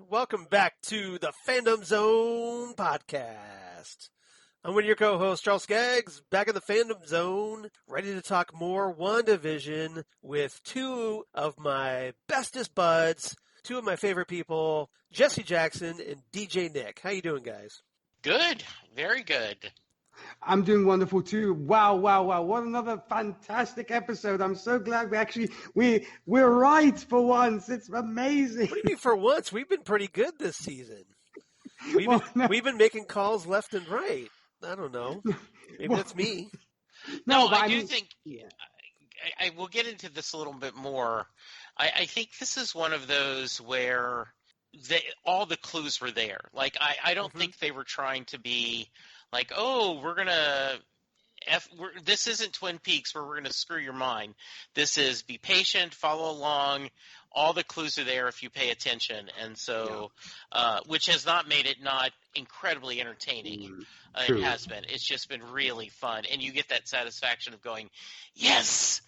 Welcome back to the Fandom Zone podcast. I'm one of your co-hosts, Charles Skaggs, back in the Fandom Zone, ready to talk more WandaVision with two of my bestest buds, two of my favorite people, Jesse Jackson and DJ Nick. How you doing, guys? Good. Very good. I'm doing wonderful too. Wow. What another fantastic episode. I'm so glad we're right for once. It's amazing. What do you mean for once? We've been pretty good this season. We've been making calls left and right. I don't know. Maybe that's me. No, I do think I will get into this a little bit more. I think this is one of those where all the clues were there. Like, I don't think they were trying to be like, oh, this isn't Twin Peaks where we're going to screw your mind. This is be patient, follow along. All the clues are there if you pay attention. And so, which has not made it not incredibly entertaining. It has been. It's just been really fun. And you get that satisfaction of going, yes,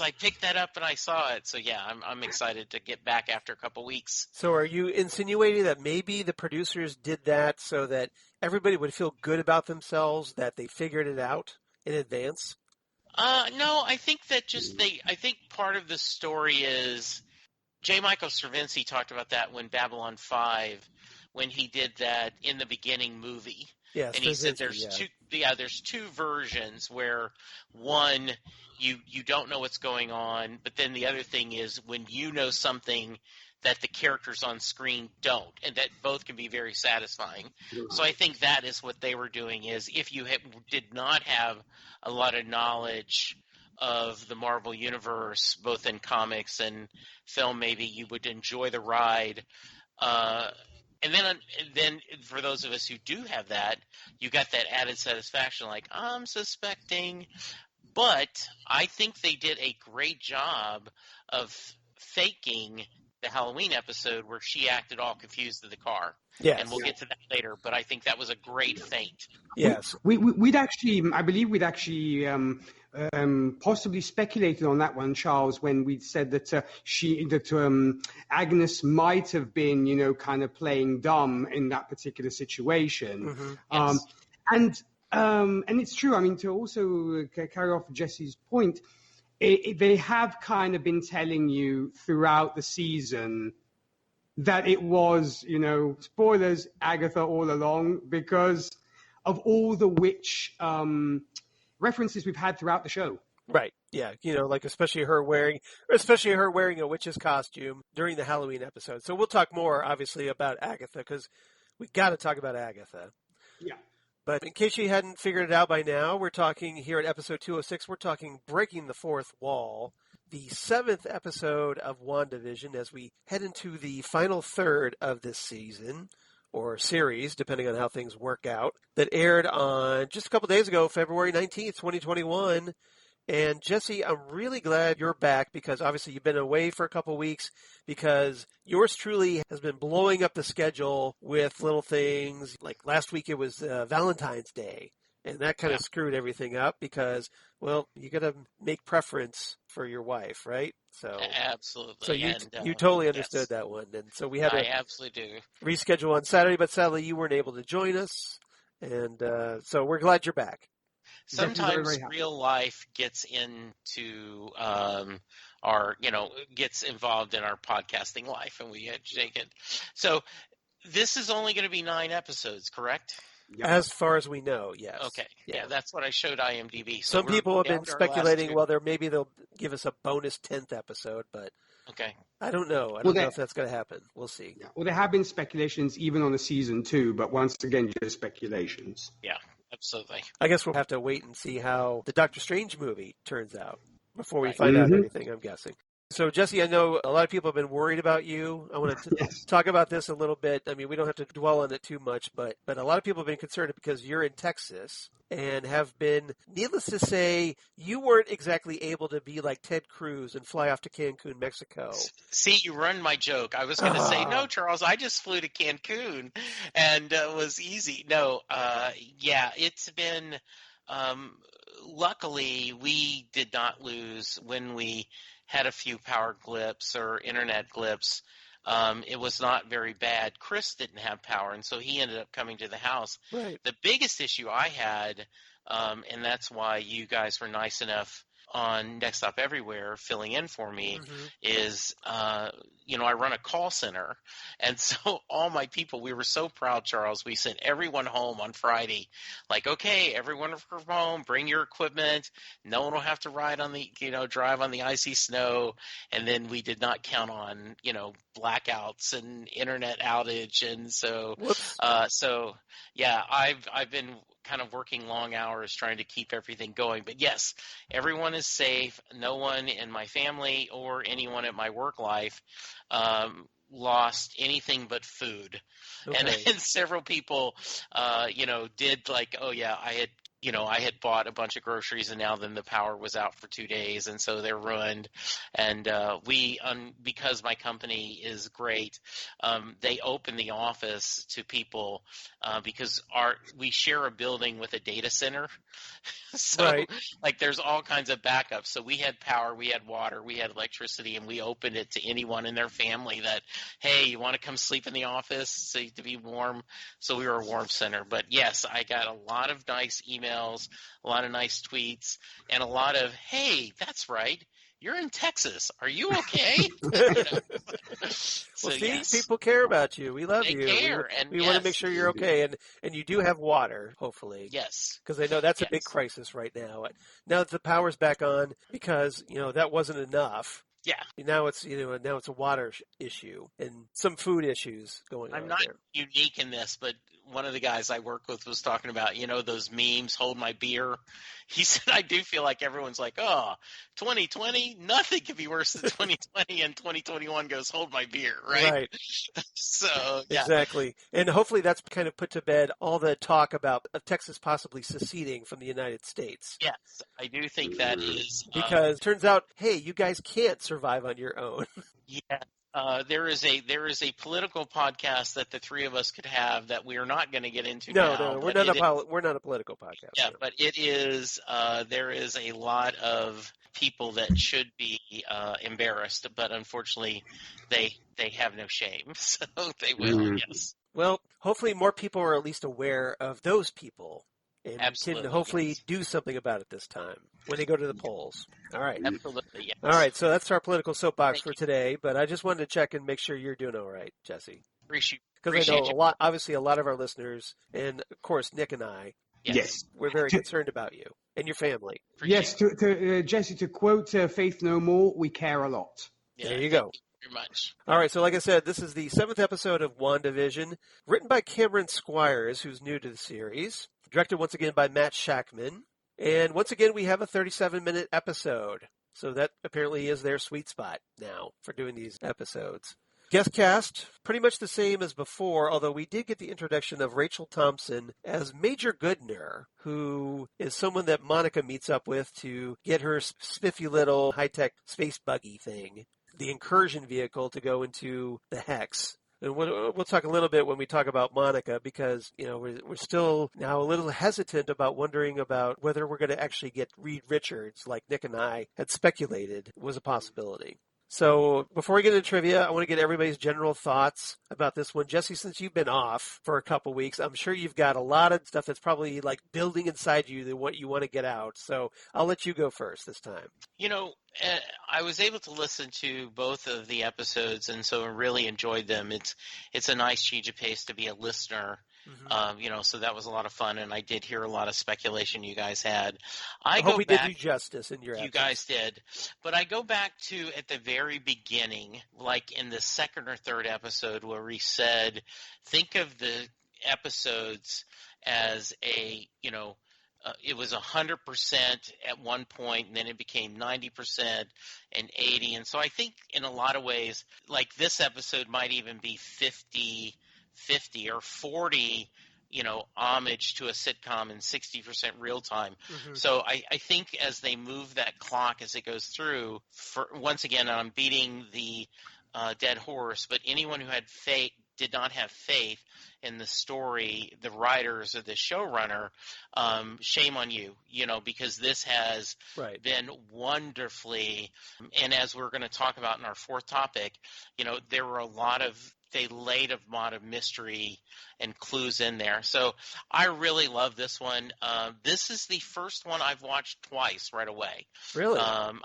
I picked that up and I saw it. So, yeah, I'm excited to get back after a couple weeks. So are you insinuating that maybe the producers did that so that everybody would feel good about themselves, that they figured it out in advance? No, I think that I think part of the story is J. Michael Straczynski talked about that when Babylon 5, when he did that in the beginning movie. Yes, and he said there's two versions where one you don't know what's going on, but then the other thing is when you know something that the characters on screen don't, and that both can be very satisfying. So I think that is what they were doing, is if you did not have a lot of knowledge of the Marvel Universe, both in comics and film, maybe you would enjoy the ride. And then for those of us who do have that, you got that added satisfaction, like, I'm suspecting. But I think they did a great job of faking the Halloween episode where she acted all confused in the car. Yes. And we'll get to that later, but I think that was a great feint. Yes. We'd actually, I believe we'd actually possibly speculated on that one, Charles, when we said that Agnes might have been, kind of playing dumb in that particular situation. Yes. And it's true. I mean, to also carry off Jesse's point, they have kind of been telling you throughout the season that it was, spoilers, Agatha all along, because of all the witch references we've had throughout the show. Right. Yeah. Like especially her wearing a witch's costume during the Halloween episode. So we'll talk more, obviously, about Agatha, because we got to talk about Agatha. Yeah. But in case you hadn't figured it out by now, we're talking here at episode 206, we're talking Breaking the Fourth Wall, the 7th episode of WandaVision, as we head into the final third of this season, or series, depending on how things work out, that aired on just a couple days ago, February 19th, 2021. And Jesse, I'm really glad you're back, because obviously you've been away for a couple weeks, because yours truly has been blowing up the schedule with little things. Like last week it was Valentine's Day, and that kind of screwed everything up because, well, you got to make preference for your wife, right? So absolutely. So you totally understood that one, and so we had to absolutely do reschedule on Saturday, but sadly you weren't able to join us, and so we're glad you're back. Sometimes real life gets into gets involved in our podcasting life, and we had to take it. So this is only going to be 9 episodes, correct? As far as we know, yes. Okay. Yeah, that's what I showed IMDb. So some people have been speculating, maybe they'll give us a bonus 10th episode, but okay. I don't know. I don't know if that's going to happen. We'll see. Yeah. Well, there have been speculations even on the season 2, but once again, just speculations. Yeah. Absolutely. I guess we'll have to wait and see how the Doctor Strange movie turns out before we find out everything, I'm guessing. So, Jesse, I know a lot of people have been worried about you. I want to talk about this a little bit. I mean, we don't have to dwell on it too much, but a lot of people have been concerned because you're in Texas and have been, needless to say, you weren't exactly able to be like Ted Cruz and fly off to Cancun, Mexico. See, you ruined my joke. I was going to say, no, Charles, I just flew to Cancun and it was easy. No, it's been luckily we did not lose when we had a few power blips or internet blips. it was not very bad. Chris didn't have power, and so he ended up coming to the house. Right. The biggest issue I had, and that's why you guys were nice enough on Next Stop Everywhere filling in for me, is, I run a call center. And so all my people, we were so proud, Charles, we sent everyone home on Friday. Like, okay, everyone from home, bring your equipment. No one will have to drive on the icy snow. And then we did not count on, blackouts and internet outage. And so, I've been kind of working long hours trying to keep everything going. But yes, everyone is safe. No one in my family or anyone at my work life lost anything but food. Okay. And then several people, did like, oh yeah, I had bought a bunch of groceries and now then the power was out for 2 days and so they're ruined. And because my company is great, they open the office to people because we share a building with a data center. So like there's all kinds of backups. So we had power, we had water, we had electricity, and we opened it to anyone in their family that, hey, you want to come sleep in the office to be warm? So we were a warm center. But yes, I got a lot of nice emails, a lot of nice tweets, and a lot of, hey, that's right, you're in Texas. Are you okay? Well, see, people care about you. We love you. They care. We want to make sure you're okay. And you do have water, hopefully. Yes. Because I know that's a big crisis right now. Now that the power's back on, because, that wasn't enough. Yeah. Now it's a water issue and some food issues going on. I'm not there. unique in this, but one of the guys I work with was talking about, those memes, hold my beer. He said, I do feel like everyone's like, oh, 2020, nothing could be worse than 2020, and 2021 goes, hold my beer, right? Right. So, yeah. Exactly. And hopefully that's kind of put to bed all the talk about Texas possibly seceding from the United States. Yes, I do think that is. Because it turns out, hey, you guys can't survive on your own. Yeah. There is a political podcast that the three of us could have that we are not going to get into. No, we're not a political podcast. Yeah, but it is. There is a lot of people that should be embarrassed, but unfortunately, they have no shame, so they will. Yes. Well, hopefully, more people are at least aware of those people. And Absolutely, can hopefully do something about it this time when they go to the polls. All right. Absolutely, yes. All right, so that's our political soapbox for today, but I just wanted to check and make sure you're doing all right, Jesse. Appreciate Because I know a lot of our listeners, and of course Nick and I, yes, we're very concerned about you and your family. Yes, Jesse, to quote Faith No More, we care a lot. Yeah, there you go. Thank you very much. All right, so like I said, this is the 7th episode of WandaVision, written by Cameron Squires, who's new to the series. Directed once again by Matt Shackman. And once again, we have a 37-minute episode. So that apparently is their sweet spot now for doing these episodes. Guest cast, pretty much the same as before, although we did get the introduction of Rachel Thompson as Major Goodner, who is someone that Monica meets up with to get her spiffy little high-tech space buggy thing, the incursion vehicle to go into the Hex. And we'll talk a little bit when we talk about Monica because, we're still now a little hesitant about wondering about whether we're going to actually get Reed Richards like Nick and I had speculated was a possibility. So before we get into trivia, I want to get everybody's general thoughts about this one. Jesse, since you've been off for a couple weeks, I'm sure you've got a lot of stuff that's probably like building inside you that what you want to get out. So I'll let you go first this time. I was able to listen to both of the episodes, and so I really enjoyed them. It's a nice change of pace to be a listener. Mm-hmm. So that was a lot of fun, and I did hear a lot of speculation you guys had. I hope we did you justice in your You guys did. But I go back to at the very beginning, like in the second or third episode where we said, think of the episodes as it was 100% at one point, and then it became 90% and 80%. And so I think in a lot of ways, like this episode might even be 50-50 or 40, homage to a sitcom and 60% real time. Mm-hmm. So I think as they move that clock as it goes through, once again, I'm beating the dead horse, but anyone who had faith did not have faith in the story, the writers or the showrunner, shame on you, because this has been wonderfully, and as we're going to talk about in our fourth topic, there were they laid a lot of mystery and clues in there. So I really love this one. This is the first one I've watched twice right away. Really?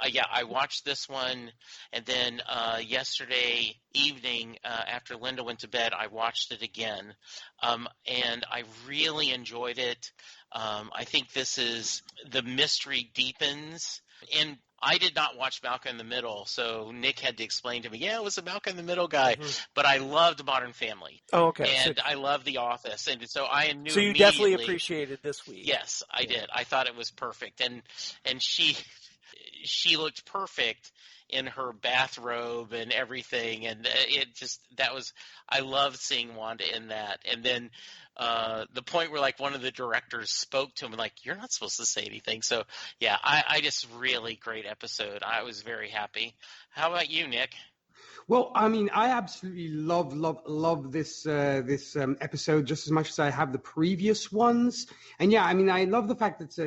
Yeah, I watched this one, and then yesterday evening after Linda went to bed, I watched it again, and I really enjoyed it. I think the mystery deepens, and I did not watch Malcolm in the Middle, so Nick had to explain to me, it was a Malcolm in the Middle guy, but I loved Modern Family. Oh, okay. And I loved The Office, and so I knew So you definitely appreciated this week. Yes, I did. I thought it was perfect, and she looked perfect in her bathrobe and everything, and I loved seeing Wanda in that. And then the point where one of the directors spoke to him and you're not supposed to say anything. So yeah, I just really great episode. I was very happy. How about you, Nick? Well, I mean, I absolutely love this episode just as much as I have the previous ones. And yeah, I mean, I love the fact that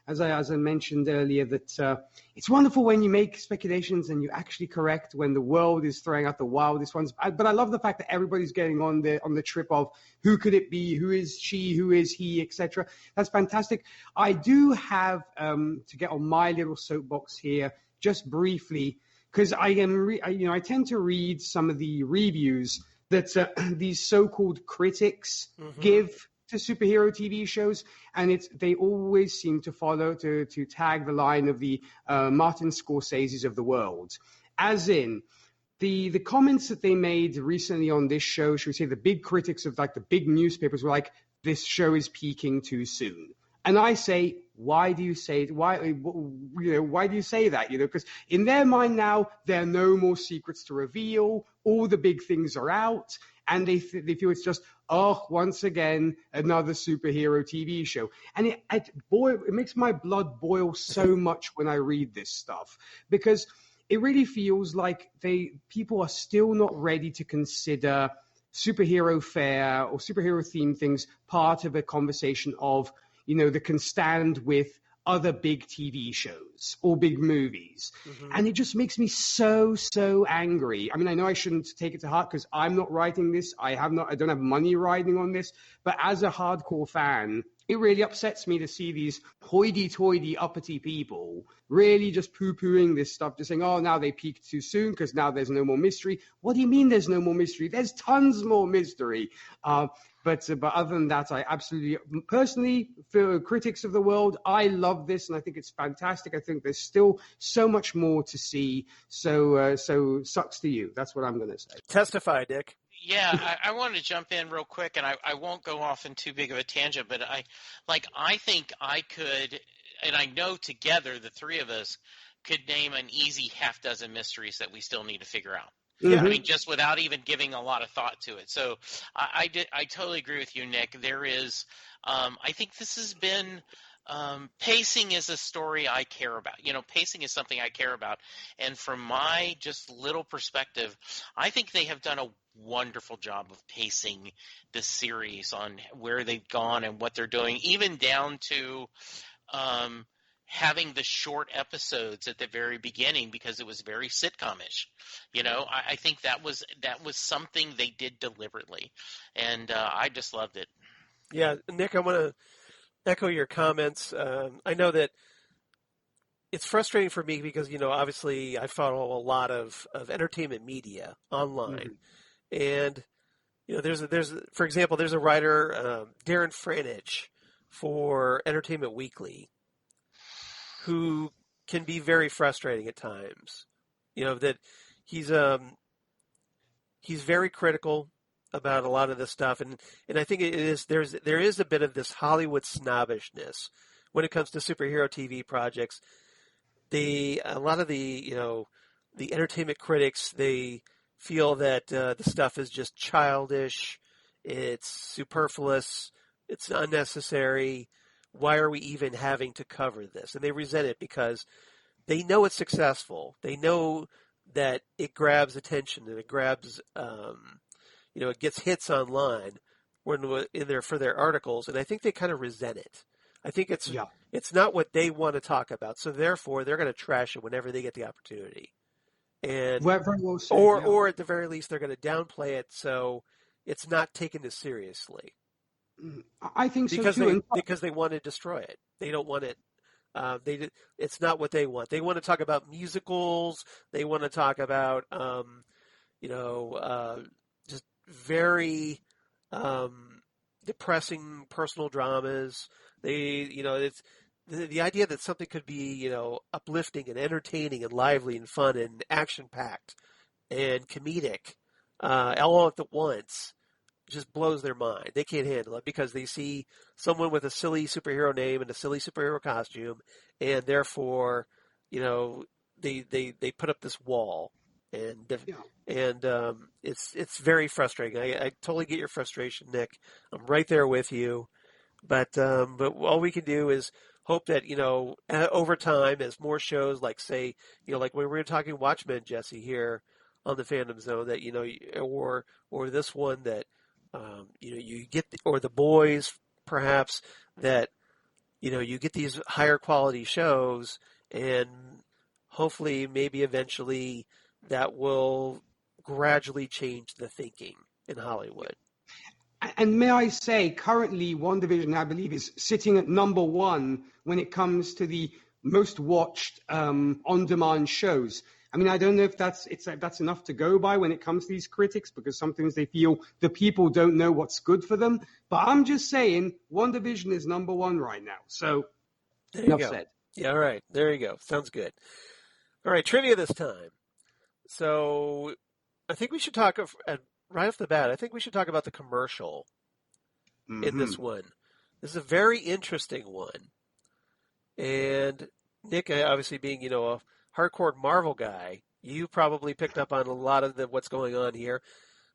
as I mentioned earlier, that it's wonderful when you make speculations and you actually correct when the world is throwing out the wildest ones. But I love the fact that everybody's getting on the trip of who could it be, who is she, who is he, etc. That's fantastic. I do have to get on my little soapbox here just briefly, because I tend to read some of the reviews that these so-called critics give to superhero TV shows, and they always seem to follow to tag the line of the Martin Scorsese's of the world, as in the comments that they made recently on this show. Should we say the big critics of the big newspapers were like, this show is peaking too soon. And I say, why do you say it? Why do you say that? Because in their mind now, there are no more secrets to reveal. All the big things are out, and they feel it's just, once again, another superhero TV show. And it makes my blood boil so much when I read this stuff, because it really feels like people are still not ready to consider superhero fare or superhero themed things part of a conversation of, that can stand with other big TV shows or big movies. And it just makes me so angry. I mean, I know I shouldn't take it to heart because I'm not writing this. I don't have money riding on this. But as a hardcore fan, it really upsets me to see these hoity-toity, uppity people really just poo-pooing this stuff, just saying, now they peaked too soon because now there's no more mystery. What do you mean there's no more mystery? There's tons more mystery. But other than that, I absolutely, personally, for critics of the world, I love this, and I think it's fantastic. I think there's still so much more to see. So sucks to you. That's what I'm going to say. Testify, Dick. Yeah, I want to jump in real quick, and I won't go off in too big of a tangent, but I think I could, and I know together the three of us could name an easy half dozen mysteries that we still need to figure out. Yeah, I mean, just without even giving a lot of thought to it. So I totally agree with you, Nick. There is, I think this has been, pacing is a story I care about. Pacing is something I care about. And from my just little perspective, I think they have done a wonderful job of pacing the series on where they've gone and what they're doing, even down to having the short episodes at the very beginning because it was very sitcom-ish. I think that was something they did deliberately, and I just loved it. Yeah, Nick, I want to echo your comments. I know that it's frustrating for me because, obviously I follow a lot of entertainment media online. And, for example, there's a writer, Darren Franich, for Entertainment Weekly, who can be very frustrating at times. That he's very critical about a lot of this stuff, and I think there is a bit of this Hollywood snobbishness when it comes to superhero TV projects. A lot of the entertainment critics, they feel that the stuff is just childish, it's superfluous, it's unnecessary. Why are we even having to cover this? And they resent it because they know it's successful. They know that it grabs attention and it grabs, it gets hits online. in there for their articles, and I think they kind of resent it. I think it's Yeah. it's not what they want to talk about, so therefore they're going to trash it whenever they get the opportunity. And Well, very well said, yeah. or at the very least they're going to downplay it so it's not taken as seriously. I think so too. Because they want to destroy it. They don't want it. It's not what they want. They want to talk about musicals. They want to talk about just very depressing personal dramas. It's the idea that something could be uplifting and entertaining and lively and fun and action packed and comedic all at once just blows their mind. They can't handle it because they see someone with a silly superhero name and a silly superhero costume, and therefore, they put up this wall, and it's very frustrating. I totally get your frustration, Nick. I'm right there with you, but all we can do is hope that over time, as more shows like like when we were talking Watchmen, Jesse, here on the Fandom Zone, that or this one that. You get, or The Boys, perhaps, that, you get these higher quality shows, and hopefully, maybe eventually, that will gradually change the thinking in Hollywood. And may I say, currently, WandaVision, I believe, is sitting at number 1 when it comes to the most watched on-demand shows. I mean, I don't know if that's enough to go by when it comes to these critics, because sometimes they feel the people don't know what's good for them. But I'm just saying, WandaVision is number 1 right now. So, enough said. Yeah, all right. There you go. Sounds good. All right, trivia this time. So, I think we should talk, right off the bat, I think we should talk about the commercial in this one. This is a very interesting one. And Nick, obviously being, a hardcore Marvel guy, you probably picked up on a lot of what's going on here.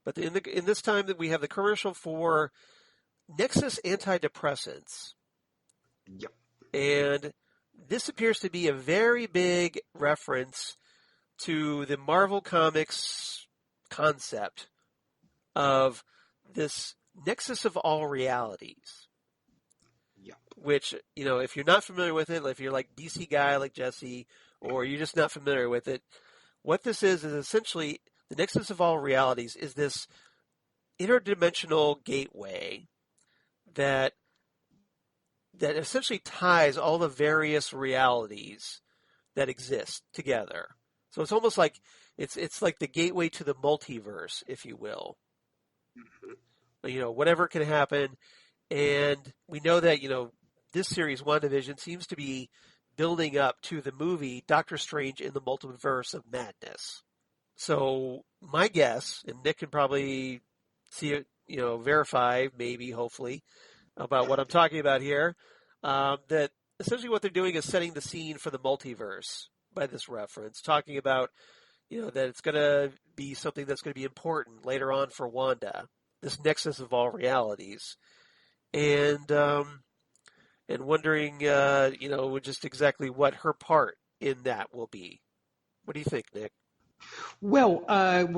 But in this time that we have the commercial for Nexus antidepressants. Yep. And this appears to be a very big reference to the Marvel Comics concept of this nexus of all realities. Yep. Which, if you're not familiar with it, if you're like DC guy like Jesse, or you're just not familiar with it, what this is essentially the nexus of all realities is this interdimensional gateway that essentially ties all the various realities that exist together. So it's almost like it's like the gateway to the multiverse, if you will. Whatever can happen, and we know that this series, WandaVision, seems to be building up to the movie Doctor Strange in the Multiverse of Madness. So my guess, and Nick can probably see it, verify, maybe, hopefully, about what I'm talking about here, that essentially what they're doing is setting the scene for the multiverse by this reference, talking about, that it's going to be something that's going to be important later on for Wanda, this nexus of all realities. And wondering, just exactly what her part in that will be. What do you think, Nick? Well,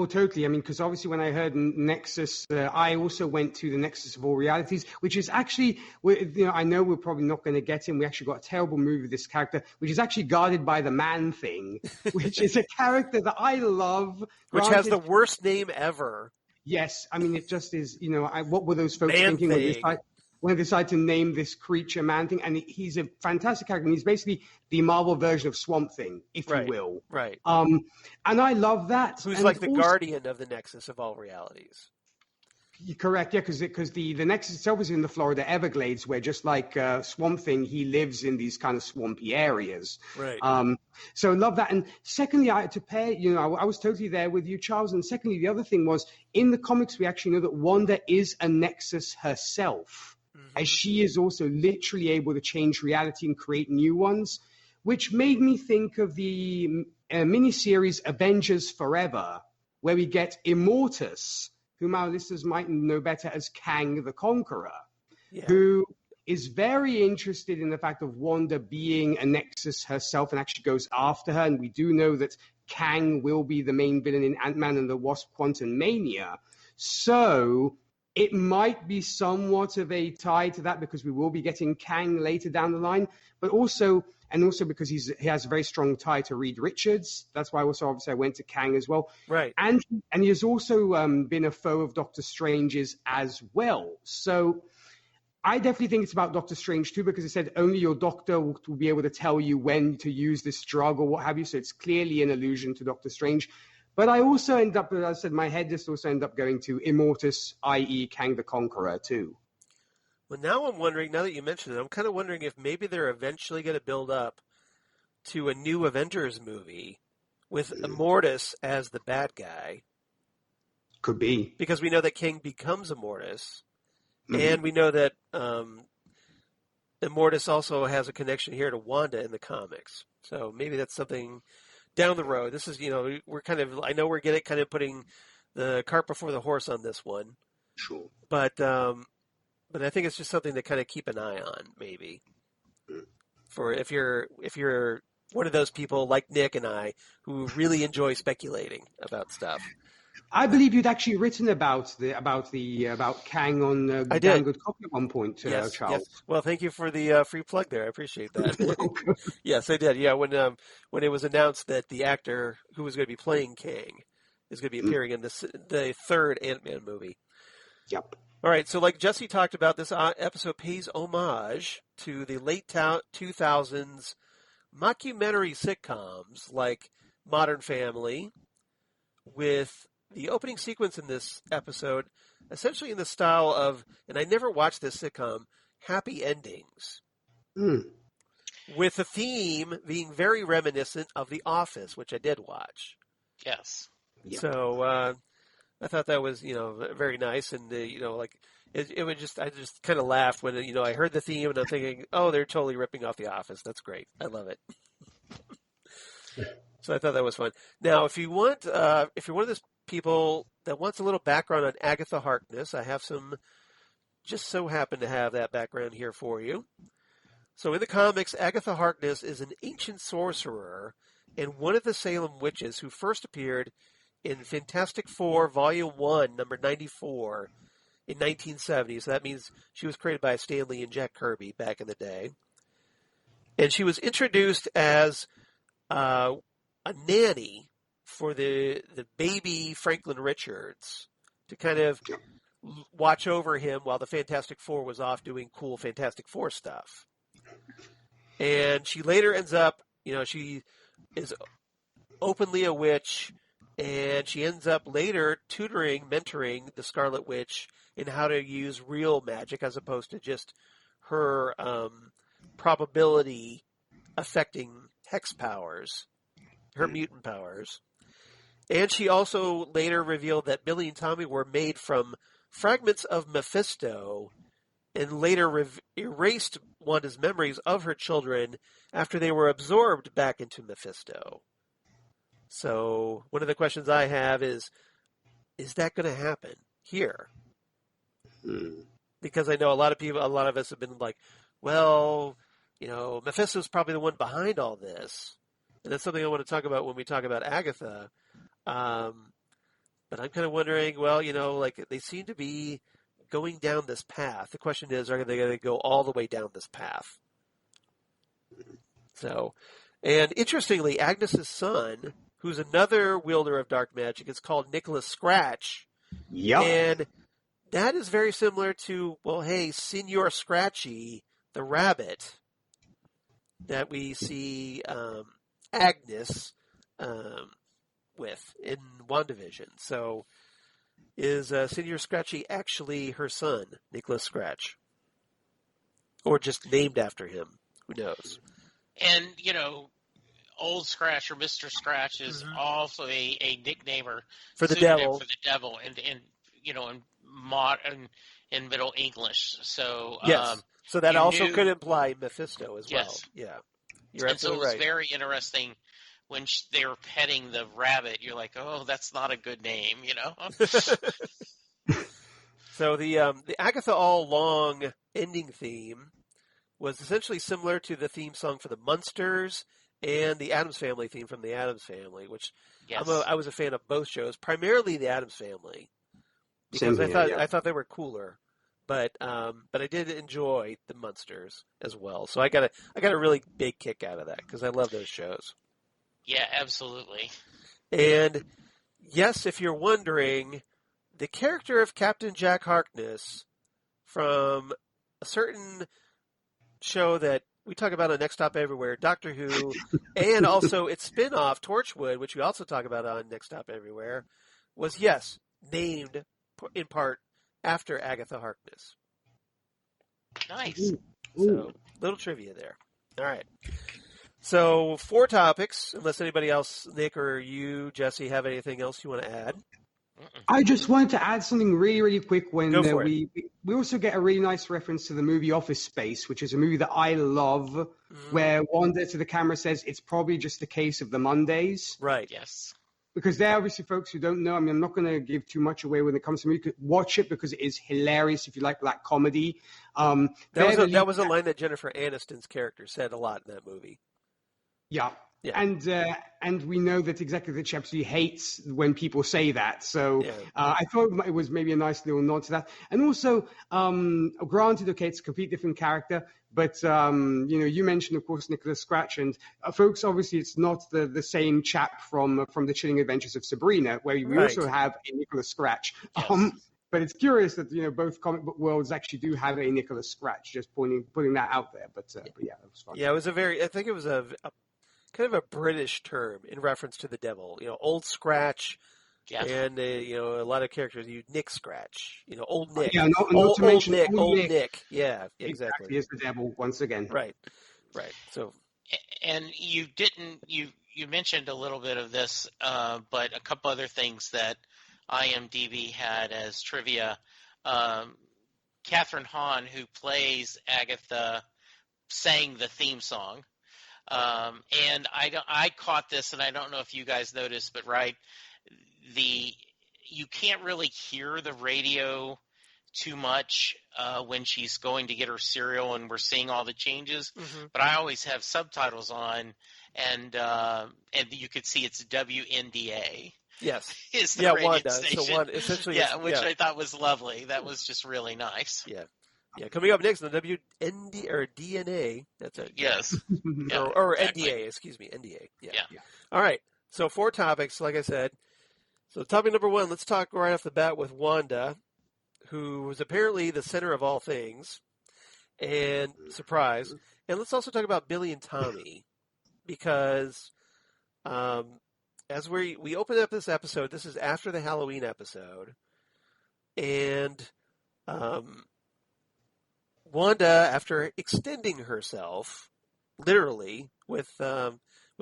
totally. I mean, because obviously when I heard Nexus, I also went to the Nexus of All Realities, which is actually, I know we're probably not going to get in. We actually got a terrible movie with this character, which is actually guarded by the Man-Thing, which is a character that I love. Which has the worst name ever. Yes. I mean, it just is, what were those folks thinking when they decided to name this creature Man-Thing? And he's a fantastic character. And he's basically the Marvel version of Swamp Thing, if you will. Right. And I love that. Who's like the guardian of the Nexus of all realities. Correct, yeah, because the Nexus itself is in the Florida Everglades, where just like Swamp Thing, he lives in these kind of swampy areas. Right. So love that. And secondly, I was totally there with you, Charles. And secondly, the other thing was, in the comics, we actually know that Wanda is a Nexus herself, as she is also literally able to change reality and create new ones, which made me think of the miniseries Avengers Forever, where we get Immortus, whom our listeners might know better as Kang the Conqueror, who is very interested in the fact of Wanda being a Nexus herself and actually goes after her. And we do know that Kang will be the main villain in Ant-Man and the Wasp: Quantumania. So It might be somewhat of a tie to that because we will be getting Kang later down the line, but also because he has a very strong tie to Reed Richards. That's why also obviously I went to Kang as well. Right. And he has also been a foe of Doctor Strange's as well. So I definitely think it's about Doctor Strange too, because it said only your doctor will be able to tell you when to use this drug or what have you. So it's clearly an allusion to Doctor Strange. But I also end up, as I said, my head just also end up going to Immortus, i.e. Kang the Conqueror, too. Well, now I'm wondering, now that you mentioned it, I'm kind of wondering if maybe they're eventually going to build up to a new Avengers movie with Immortus as the bad guy. Could be. Because we know that Kang becomes Immortus, and we know that Immortus also has a connection here to Wanda in the comics. So maybe that's something down the road. This is, we're kind of, I know we're kind of putting the cart before the horse on this one. Sure. But I think it's just something to kind of keep an eye on, maybe. For if you're one of those people like Nick and I who really enjoy speculating about stuff. I believe you'd actually written about Kang on I did. Good Copy at one point, yes, Charles. Yes. Well, thank you for the free plug there. I appreciate that. Yes, I did. Yeah, when it was announced that the actor who was going to be playing Kang is going to be appearing in the third Ant-Man movie. Yep. All right, so like Jesse talked about, this episode pays homage to the late 2000s mockumentary sitcoms like Modern Family, with the opening sequence in this episode essentially in the style of, and I never watched this sitcom, Happy Endings, with the theme being very reminiscent of The Office, which I did watch. Yes. Yep. So I thought that was, very nice, and it would just, I just kind of laughed when I heard the theme, and I'm thinking, oh, they're totally ripping off The Office. That's great. I love it. So I thought that was fun. Now, if you're one of those people that wants a little background on Agatha Harkness, I have just so happen to have that background here for you. So in the comics, Agatha Harkness is an ancient sorcerer and one of the Salem witches who first appeared in Fantastic Four, Volume 1, number 94, in 1970. So that means she was created by Stan Lee and Jack Kirby back in the day. And she was introduced as a nanny for the baby Franklin Richards to kind of watch over him while the Fantastic Four was off doing cool Fantastic Four stuff. And she later ends up, she is openly a witch, and she ends up later mentoring the Scarlet Witch in how to use real magic as opposed to just her probability affecting hex powers, her mutant powers. And she also later revealed that Billy and Tommy were made from fragments of Mephisto, and later erased Wanda's memories of her children after they were absorbed back into Mephisto. So one of the questions I have is that going to happen here? Because I know a lot of us have been like, well, Mephisto's probably the one behind all this. And that's something I want to talk about when we talk about Agatha. But I'm kind of wondering, well, they seem to be going down this path. The question is, are they going to go all the way down this path? So, and interestingly, Agnes's son, who's another wielder of dark magic, is called Nicholas Scratch. Yep. And that is very similar to, Senor Scratchy, the rabbit, that we see Agnes with in WandaVision. So is Senor Scratchy actually her son, Nicholas Scratch? Or just named after him? Who knows? And, Old Scratch or Mr. Scratch is also a nickname or for the devil. For the devil in Middle English. So yes. So that also could imply Mephisto as well. Yeah. You're absolutely right. So it was very interesting when they were petting the rabbit. You're like, oh, that's not a good name, So the Agatha All Along ending theme was essentially similar to the theme song for the Munsters and the Addams Family theme from the Addams Family, which I was a fan of both shows, primarily the Addams Family. because I thought they were cooler. But I did enjoy the Munsters as well. So I got a really big kick out of that because I love those shows. Yeah, absolutely. And yes, if you're wondering, the character of Captain Jack Harkness from a certain show that we talk about on Next Stop Everywhere, Doctor Who, and also its spin-off, Torchwood, which we also talk about on Next Stop Everywhere, was, yes, named in part after Agatha Harkness. Nice. So, little trivia there. All right. So, 4 topics, unless anybody else, Nick or you, Jesse, have anything else you want to add? I just wanted to add something really, really quick when we also get a really nice reference to the movie Office Space, which is a movie that I love, where Wanda to the camera says it's probably just the case of the Mondays. Right. Yes. Because they're obviously folks who don't know. I mean, I'm not going to give too much away when it comes to music. Watch it because it is hilarious if you like black comedy. That was a line that Jennifer Aniston's character said a lot in that movie. Yeah. Yeah. And we know that Executive she absolutely hates when people say that. So I thought it was maybe a nice little nod to that. And also, granted, okay, it's a complete different character, but you mentioned, of course, Nicholas Scratch, and folks, obviously, it's not the same chap from the Chilling Adventures of Sabrina, where we also have a Nicholas Scratch. Yes. But it's curious that both comic book worlds actually do have a Nicholas Scratch. Just putting that out there. But yeah, that was fun. Yeah, it was I think it was a kind of a British term in reference to the devil. Old Scratch, and a lot of characters use Nick Scratch. Old Nick. Yeah, not to mention Old Nick. Yeah, exactly. Is the devil once again. Right. So, and you mentioned a little bit of this, but a couple other things that IMDb had as trivia. Kathryn Hahn, who plays Agatha, sang the theme song. And I caught this, and I don't know if you guys noticed, but you can't really hear the radio too much when she's going to get her cereal and we're seeing all the changes. Mm-hmm. But I always have subtitles on, and you could see it's WNDA. Yes. Is the radio Wanda. station. So Wanda, essentially, which I thought was lovely. That was just really nice. Yeah. Yeah, coming up next on WND or DNA. That's it. Yes. or exactly. NDA, excuse me, NDA. Yeah. All right. So 4 topics, like I said. So topic number 1, let's talk right off the bat with Wanda, who was apparently the center of all things. And surprise. And let's also talk about Billy and Tommy, because as we open up this episode, this is after the Halloween episode, and Wanda, after extending herself, literally, with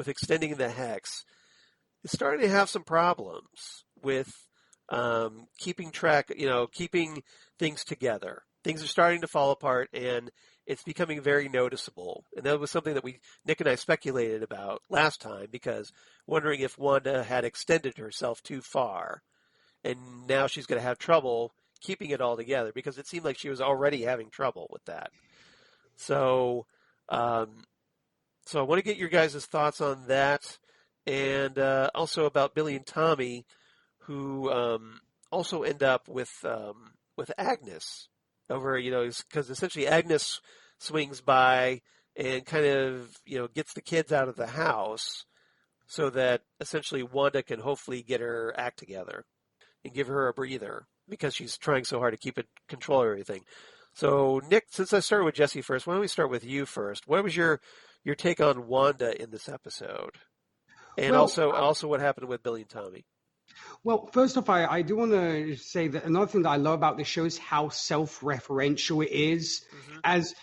extending the hex, is starting to have some problems with keeping track, keeping things together. Things are starting to fall apart, and it's becoming very noticeable. And that was something that Nick and I speculated about last time, because wondering if Wanda had extended herself too far, and now she's going to have trouble keeping it all together, because it seemed like she was already having trouble with that. So I want to get your guys' thoughts on that, and also about Billy and Tommy, who also end up with Agnes over, because essentially Agnes swings by and kind of, gets the kids out of the house so that essentially Wanda can hopefully get her act together and give her a breather, because she's trying so hard to keep control of everything. So, Nick, since I started with Jesse first, why don't we start with you first? What was your take on Wanda in this episode? And also what happened with Billy and Tommy? Well, first off, I do want to say that another thing that I love about this show is how self-referential it is. Mm-hmm. As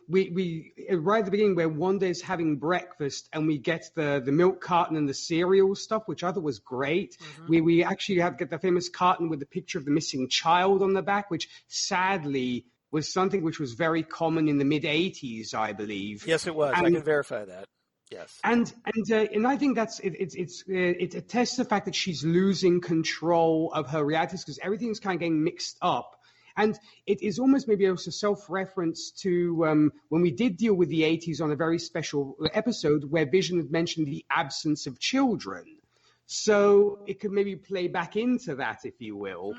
we right at the beginning, where Wanda is having breakfast and we get the milk carton and the cereal stuff, which I thought was great. Mm-hmm. We actually get the famous carton with the picture of the missing child on the back, which sadly was something which was very common in the mid-'80s, I believe. Yes, it was. I can verify that. Yes. And I think that's it attests to the fact that she's losing control of her realities, because everything's kind of getting mixed up. And it is almost maybe also self-reference to when we did deal with the 80s on a very special episode where Vision had mentioned the absence of children. So it could maybe play back into that, if you will.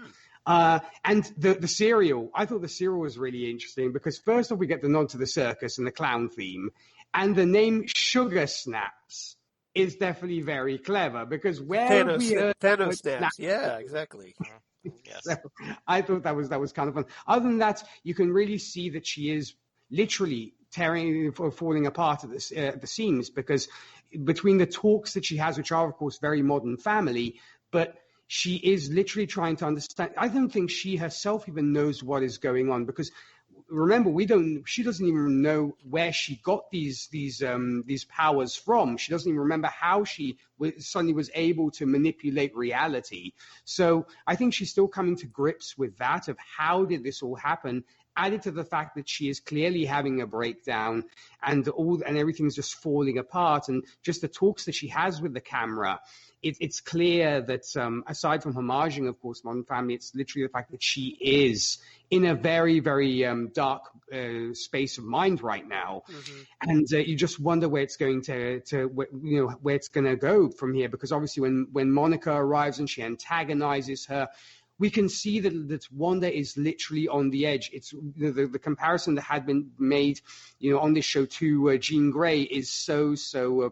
And the cereal, I thought the cereal was really interesting because first off, we get the nod to the circus and the clown theme, and the name Sugar Snaps is definitely very clever because where have we heard Thanos snaps? Yeah, exactly. Yes. So I thought that was kind of fun. Other than that, you can really see that she is literally falling apart at the seams because between the talks that she has, which are of course very modern family, but she is literally trying to understand. I don't think she herself even knows what is going on because remember, she doesn't even know where she got these powers from. She doesn't even remember how she suddenly was able to manipulate reality. So I think she's still coming to grips with that of how did this all happen, added to the fact that she is clearly having a breakdown and everything's just falling apart. And just the talks that she has with the camera, it's clear that aside from homaging, of course, Modern Family, it's literally the fact that she is in a very, very dark space of mind right now. Mm-hmm. And you just wonder where it's going where it's going to go from here. Because obviously when Monica arrives and she antagonizes her, we can see that Wanda is literally on the edge. It's the comparison that had been made, on this show to Jean Grey is so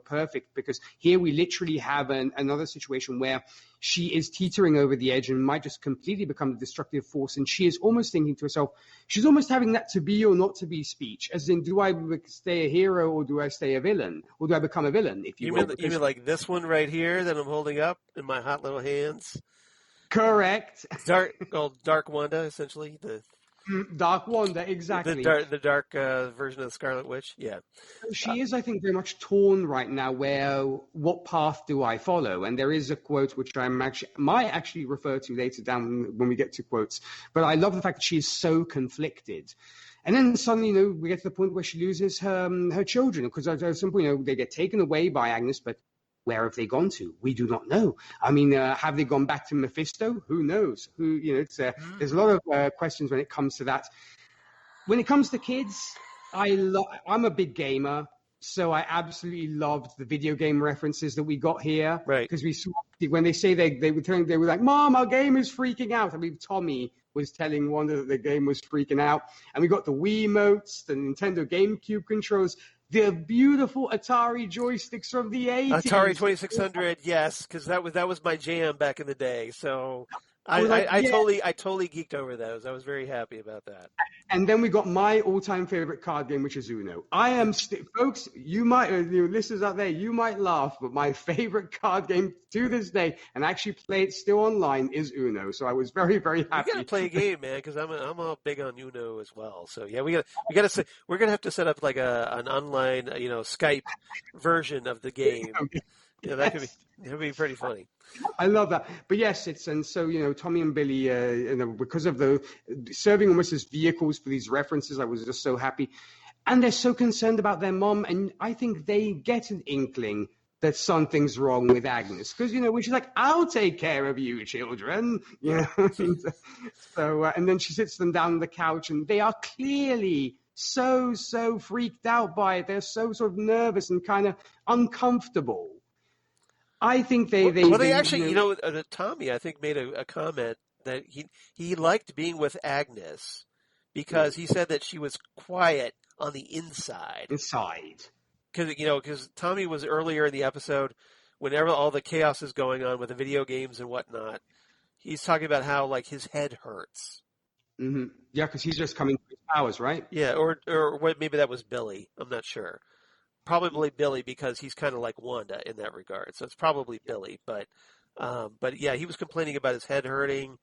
perfect because here we literally have another situation where she is teetering over the edge and might just completely become a destructive force. And she is almost thinking to herself, she's almost having that to be or not to be speech, as in, do I stay a hero or do I stay a villain, or do I become a villain? If you mean like this one right here that I'm holding up in my hot little hands? Correct. Dark Wanda, essentially. The Dark Wanda, exactly. The dark version of the Scarlet Witch, yeah. She is, I think, very much torn right now where, what path do I follow? And there is a quote which I might actually refer to later down when we get to quotes. But I love the fact that she is so conflicted. And then suddenly, we get to the point where she loses her children. Because at some point, they get taken away by Agnes, but where have they gone to? We do not know. I mean, have they gone back to Mephisto? Who knows? There's a lot of questions when it comes to that. When it comes to kids, I'm a big gamer, so I absolutely loved the video game references that we got here. Right. Because we saw when they say they were like, "Mom, our game is freaking out." I mean, Tommy was telling Wanda that the game was freaking out, and we got the Wiimotes, the Nintendo GameCube controls. The beautiful Atari joysticks from the 80s. Atari 2600, yes, because that was my jam back in the day. So I totally geeked over those. I was very happy about that. And then we got my all-time favorite card game, which is Uno. I am, folks, you might, listeners out there, you might laugh, but my favorite card game to this day, and actually play it still online, is Uno. So I was very, very happy. You gotta play a game, man, because I'm all big on Uno as well. So yeah, we're gonna have to set up like an online, Skype version of the game. Yeah, that could be pretty funny. I love that. But yes, Tommy and Billy, because of the serving almost as vehicles for these references, I was just so happy. And they're so concerned about their mom, and I think they get an inkling that something's wrong with Agnes. Because, when she's like, I'll take care of you, children. So, and then she sits them down on the couch, and they are clearly so freaked out by it. They're so sort of nervous and kind of uncomfortable. I think they actually, Tommy, I think, made a comment that he liked being with Agnes because he said that she was quiet on the inside. Because Tommy was earlier in the episode, whenever all the chaos is going on with the video games and whatnot, he's talking about how, like, his head hurts. Mm-hmm. Yeah, because he's just coming to his powers, right? Yeah, or maybe that was Billy. I'm not sure. Probably Billy because he's kind of like Wanda in that regard. So it's probably Billy. But yeah, he was complaining about his head hurting.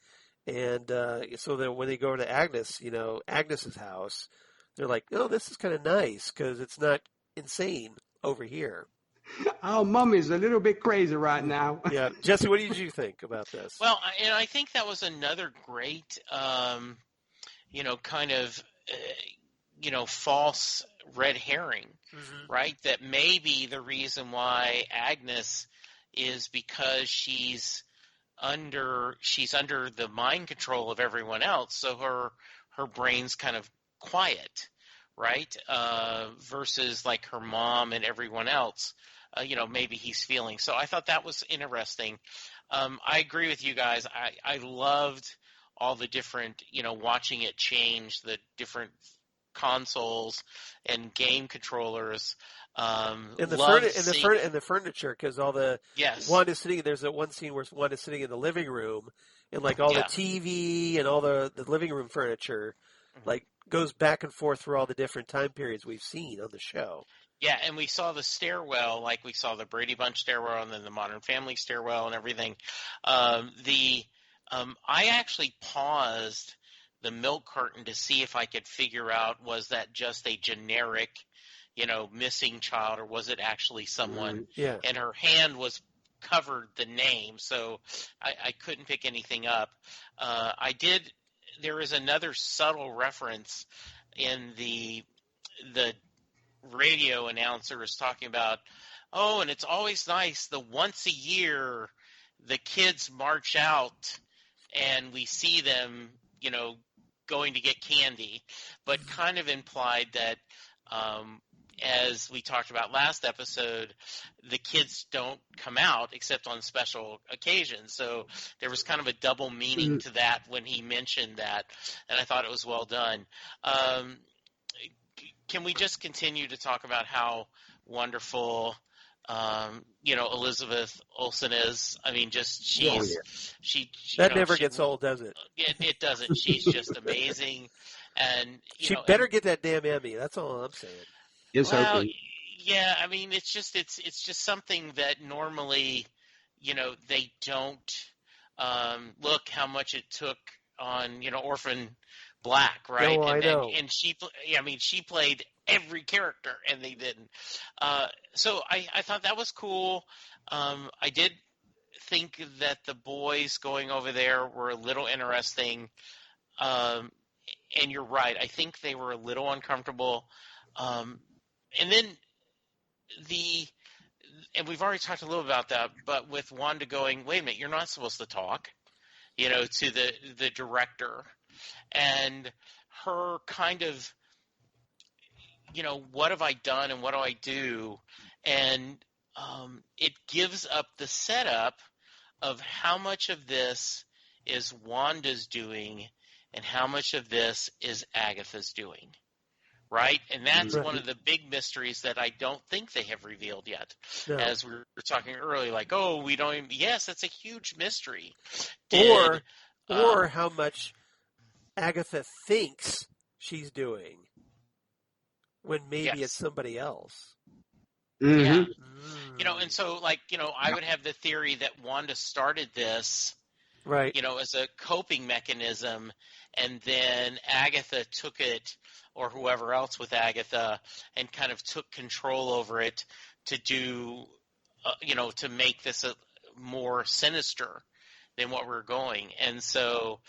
And so then when they go to Agnes, Agnes's house, they're like, oh, this is kind of nice because it's not insane over here. Oh, Mom is a little bit crazy right now. Yeah. Jesse, what did you think about this? Well, and I think that was another great, false red herring, right? That maybe the reason why Agnes is because she's under the mind control of everyone else, so her brain's kind of quiet, right? Versus like her mom and everyone else, maybe he's feeling. So I thought that was interesting. I agree with you guys. I loved all the different, watching it change, the different consoles and game controllers. And the furniture, because all the yes, Wanda's sitting. There's one scene where Wanda's sitting in the living room, and like all the TV and all the living room furniture, like goes back and forth through all the different time periods we've seen on the show. Yeah, and we saw the stairwell, like we saw the Brady Bunch stairwell and then the Modern Family stairwell and everything. I actually paused the milk carton to see if I could figure out, was that just a generic, missing child, or was it actually someone? Yeah. And her hand was covered the name, so I couldn't pick anything up. There is another subtle reference in the radio announcer is talking about, and it's always nice, the once a year the kids march out and we see them, going to get candy, but kind of implied that, as we talked about last episode, the kids don't come out except on special occasions. So there was kind of a double meaning to that when he mentioned that, and I thought it was well done. Can we just continue to talk about how wonderful, Elizabeth Olsen is? I mean, just she never gets old, does it? It doesn't. She's just amazing, and she better get that damn Emmy. That's all I'm saying. Yeah, I mean, it's just something that normally, they don't look how much it took on, Orphan Black, right? I know. And she played every character, and they didn't. So I thought that was cool. I did think that the boys going over there were a little interesting. And you're right. I think they were a little uncomfortable. And then and we've already talked a little about that, but with Wanda going, wait a minute, you're not supposed to talk, to the director, and her kind of, what have I done and what do I do? And it gives up the setup of how much of this is Wanda's doing and how much of this is Agatha's doing. Right? And that's one of the big mysteries that I don't think they have revealed yet. No. As we were talking earlier, like, we don't even – yes, that's a huge mystery. Or how much Agatha thinks she's doing when maybe it's somebody else. Yeah. And so, I would have the theory that Wanda started this, right? As a coping mechanism, and then Agatha took it – or whoever else with Agatha, and kind of took control over it to do, to make this more sinister than what we're going. And so,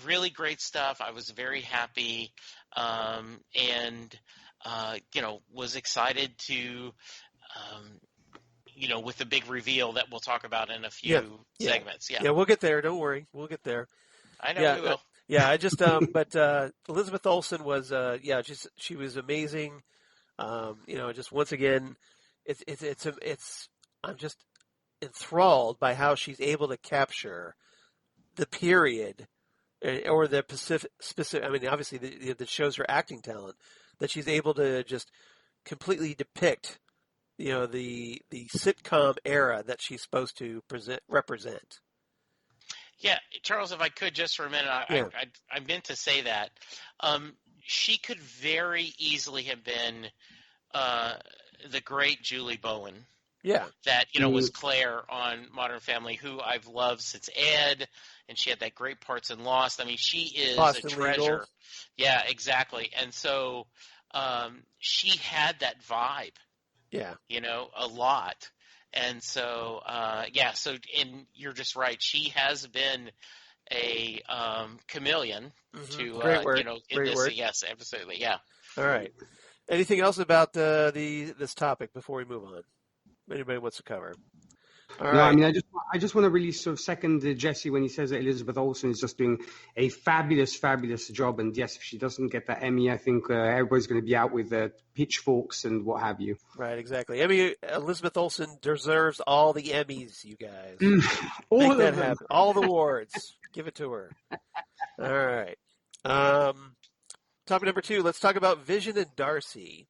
really great stuff. I was very happy, and was excited to, with the big reveal that we'll talk about in a few segments. Yeah, we'll get there. Don't worry. We'll get there. I know we will. Yeah, I just but Elizabeth Olsen was she was amazing. Just once again, I'm just enthralled by how she's able to capture the period or the specific. I mean, obviously that shows her acting talent, that she's able to just completely depict, the sitcom era that she's supposed to represent. Yeah, Charles, if I could just for a minute, I meant to say that. She could very easily have been the great Julie Bowen. Yeah. That, was Claire on Modern Family, who I've loved since Ed, and she had that great parts in Lost. I mean, she is Boston a treasure. Legal. Yeah, exactly. And so she had that vibe. Yeah. A lot. And so, and you're just right. She has been a chameleon to, Great word. in Great this. word. Yes, absolutely. Yeah. All right. Anything else about this topic before we move on? Anybody wants to cover? All No, I right. mean, I just want to really sort of second Jesse when he says that Elizabeth Olsen is just doing a fabulous, fabulous job. And yes, if she doesn't get that Emmy, I think everybody's going to be out with pitchforks and what have you. Right, exactly. I mean, Elizabeth Olsen deserves all the Emmys, you guys. All Make of that them. happen. All the awards. Give it to her. All right. Topic number 2. Let's talk about Vision and Darcy,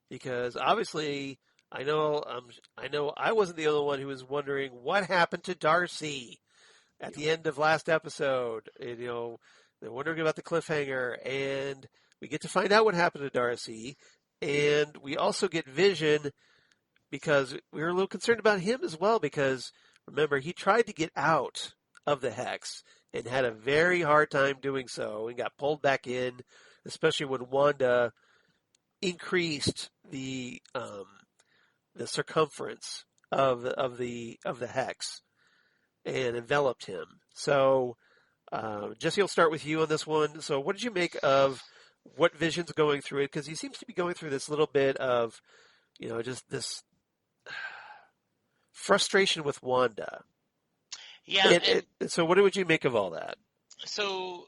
because obviously I know I wasn't the only one who was wondering what happened to Darcy at the end of last episode. And, they're wondering about the cliffhanger, and we get to find out what happened to Darcy, and we also get Vision because we were a little concerned about him as well, because remember, he tried to get out of the hex and had a very hard time doing so and got pulled back in, especially when Wanda increased the circumference of the hex and enveloped him. So, Jesse, I'll start with you on this one. So, what did you make of what Vision's going through it? Because he seems to be going through this little bit of, just this frustration with Wanda. Yeah. So, what would you make of all that? So,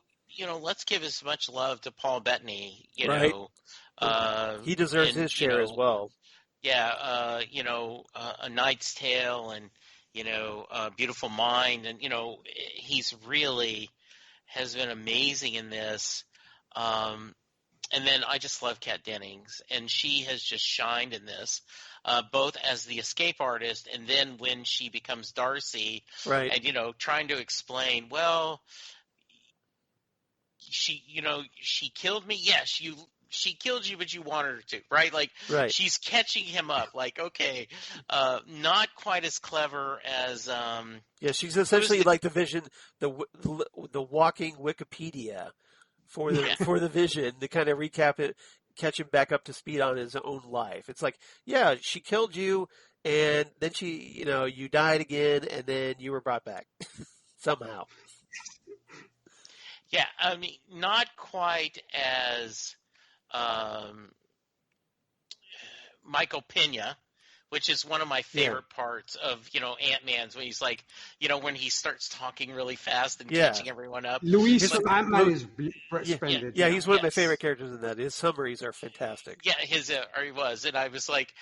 let's give as much love to Paul Bettany. Right. He deserves his share as well. Yeah. A Knight's Tale and, Beautiful Mind. And, he's really has been amazing in this. And then I just love Kat Dennings, and she has just shined in this, both as the escape artist and then when she becomes Darcy, right? And trying to explain, well, she killed me. Yes, she killed you, but you wanted her to, right? Like, right. She's catching him up. Like, okay, not quite as clever as. Yeah, she's essentially like the Vision, the walking Wikipedia for the Vision to kind of recap it, catch him back up to speed on his own life. It's like, yeah, she killed you, and then she, you died again, and then you were brought back somehow. Yeah, I mean, not quite as Michael Pena, which is one of my favorite parts of, Ant-Man's, when he's like, when he starts talking really fast and catching everyone up. Luis from Ant-Man is splendid. Yeah, he's one of my favorite characters in that. His summaries are fantastic. Yeah, he was. And I was like,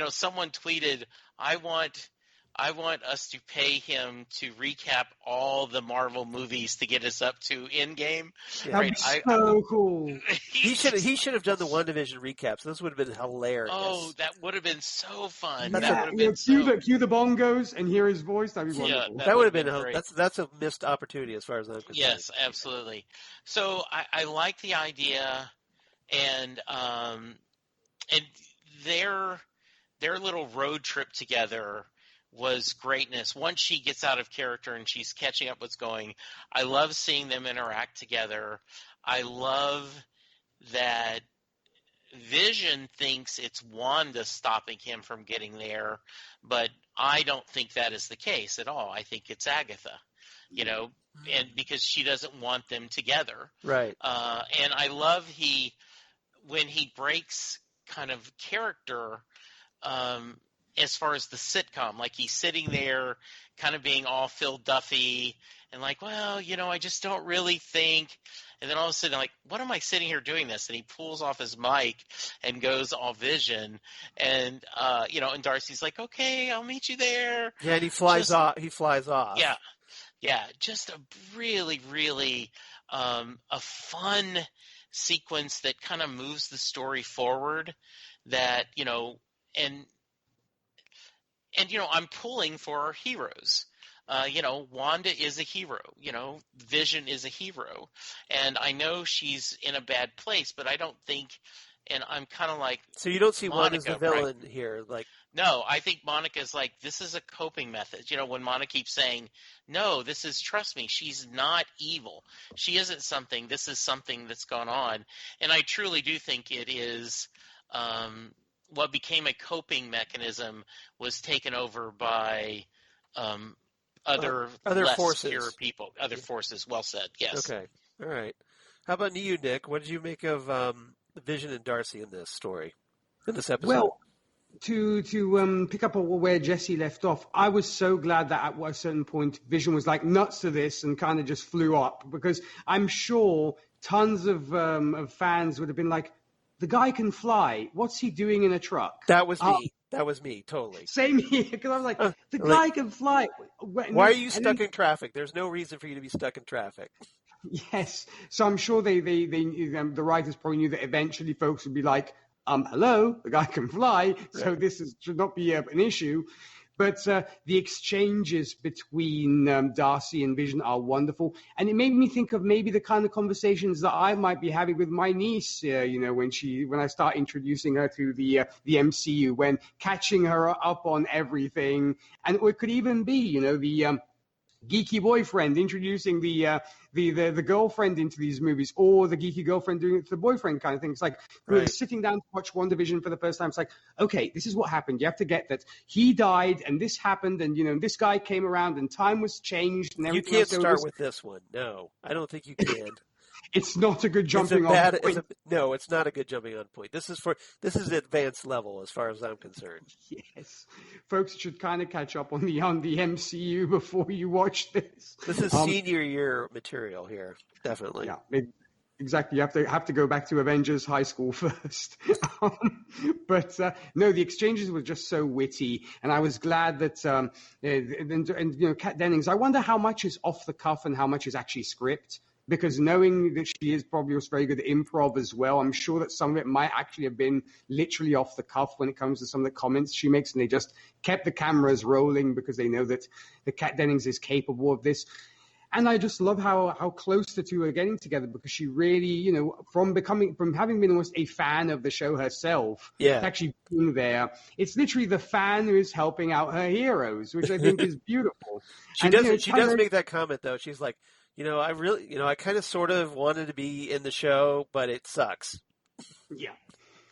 someone tweeted, I want us to pay him to recap all the Marvel movies to get us up to Endgame. Yeah. That'd be so cool. He should have done the WandaVision recaps. This would have been hilarious. Oh, that would have been so fun. Yeah. That would have been cue the bongos and hear his voice. That'd be wonderful. Yeah, that would have been that's a missed opportunity as far as I'm concerned. Yes, absolutely. So I like the idea, and their little road trip together was greatness. Once she gets out of character and she's catching up what's going, I love seeing them interact together. I love that Vision thinks it's Wanda stopping him from getting there, but I don't think that is the case at all. I think it's Agatha, and because she doesn't want them together. Right. And I love when he breaks kind of character, as far as the sitcom, like he's sitting there kind of being all Phil Duffy and like, well, I just don't really think. And then all of a sudden, like, what am I sitting here doing this? And he pulls off his mic and goes all Vision. And, and Darcy's like, okay, I'll meet you there. Yeah, and he flies off. Yeah. Yeah. Just a really, really a fun sequence that kind of moves the story forward that, and I'm pulling for our heroes. Wanda is a hero. Vision is a hero. And I know she's in a bad place, but I don't think – and I'm kind of like – So you don't see Wanda as the villain right? here? No, I think Monica's like, this is a coping method. When Monica keeps saying, no, this is – trust me, she's not evil. She isn't something – this is something that's gone on. And I truly do think it is what became a coping mechanism was taken over by other less forces. pure people, other forces. Well said. Yes. Okay. All right. How about you, Nick? What did you make of Vision and Darcy in this story, in this episode? Well, To pick up on where Jesse left off, I was so glad that at a certain point Vision was like nuts to this and kind of just flew up, because I'm sure tons of fans would have been like, the guy can fly. What's he doing in a truck? That was me. That was me, totally. Same here, because I was like, the guy can fly. Why are you stuck in traffic? There's no reason for you to be stuck in traffic. Yes. So I'm sure the writers probably knew that eventually folks would be like, hello, the guy can fly, so this should not be an issue. But the exchanges between Darcy and Vision are wonderful. And it made me think of maybe the kind of conversations that I might be having with my niece, when I start introducing her to the MCU, when catching her up on everything. And it could even be, the geeky boyfriend introducing the girlfriend into these movies, or the geeky girlfriend doing it to the boyfriend kind of thing. It's like we're sitting down to watch WandaVision for the first time. It's like, okay, this is what happened. You have to get that he died and this happened, and this guy came around and time was changed and everything. You can't start with this one. No, I don't think you can. It's not a good jumping on point. No, it's not a good jumping on point. This is advanced level as far as I'm concerned. Yes, folks should kind of catch up on the MCU before you watch this. This is senior year material here, definitely. Yeah, exactly. You have to go back to Avengers High School first. But no, the exchanges were just so witty, and I was glad that Kat Dennings. I wonder how much is off the cuff and how much is actually script. Because knowing that she is probably was very good at improv as well, I'm sure that some of it might actually have been literally off the cuff when it comes to some of the comments she makes, and they just kept the cameras rolling because they know that the Kat Dennings is capable of this. And I just love how close the two are getting together, because she really, from having been almost a fan of the show herself, to actually being there, it's literally the fan who is helping out her heroes, which I think is beautiful. She does make that comment though. She's like, I kind of sort of wanted to be in the show, but it sucks. Yeah,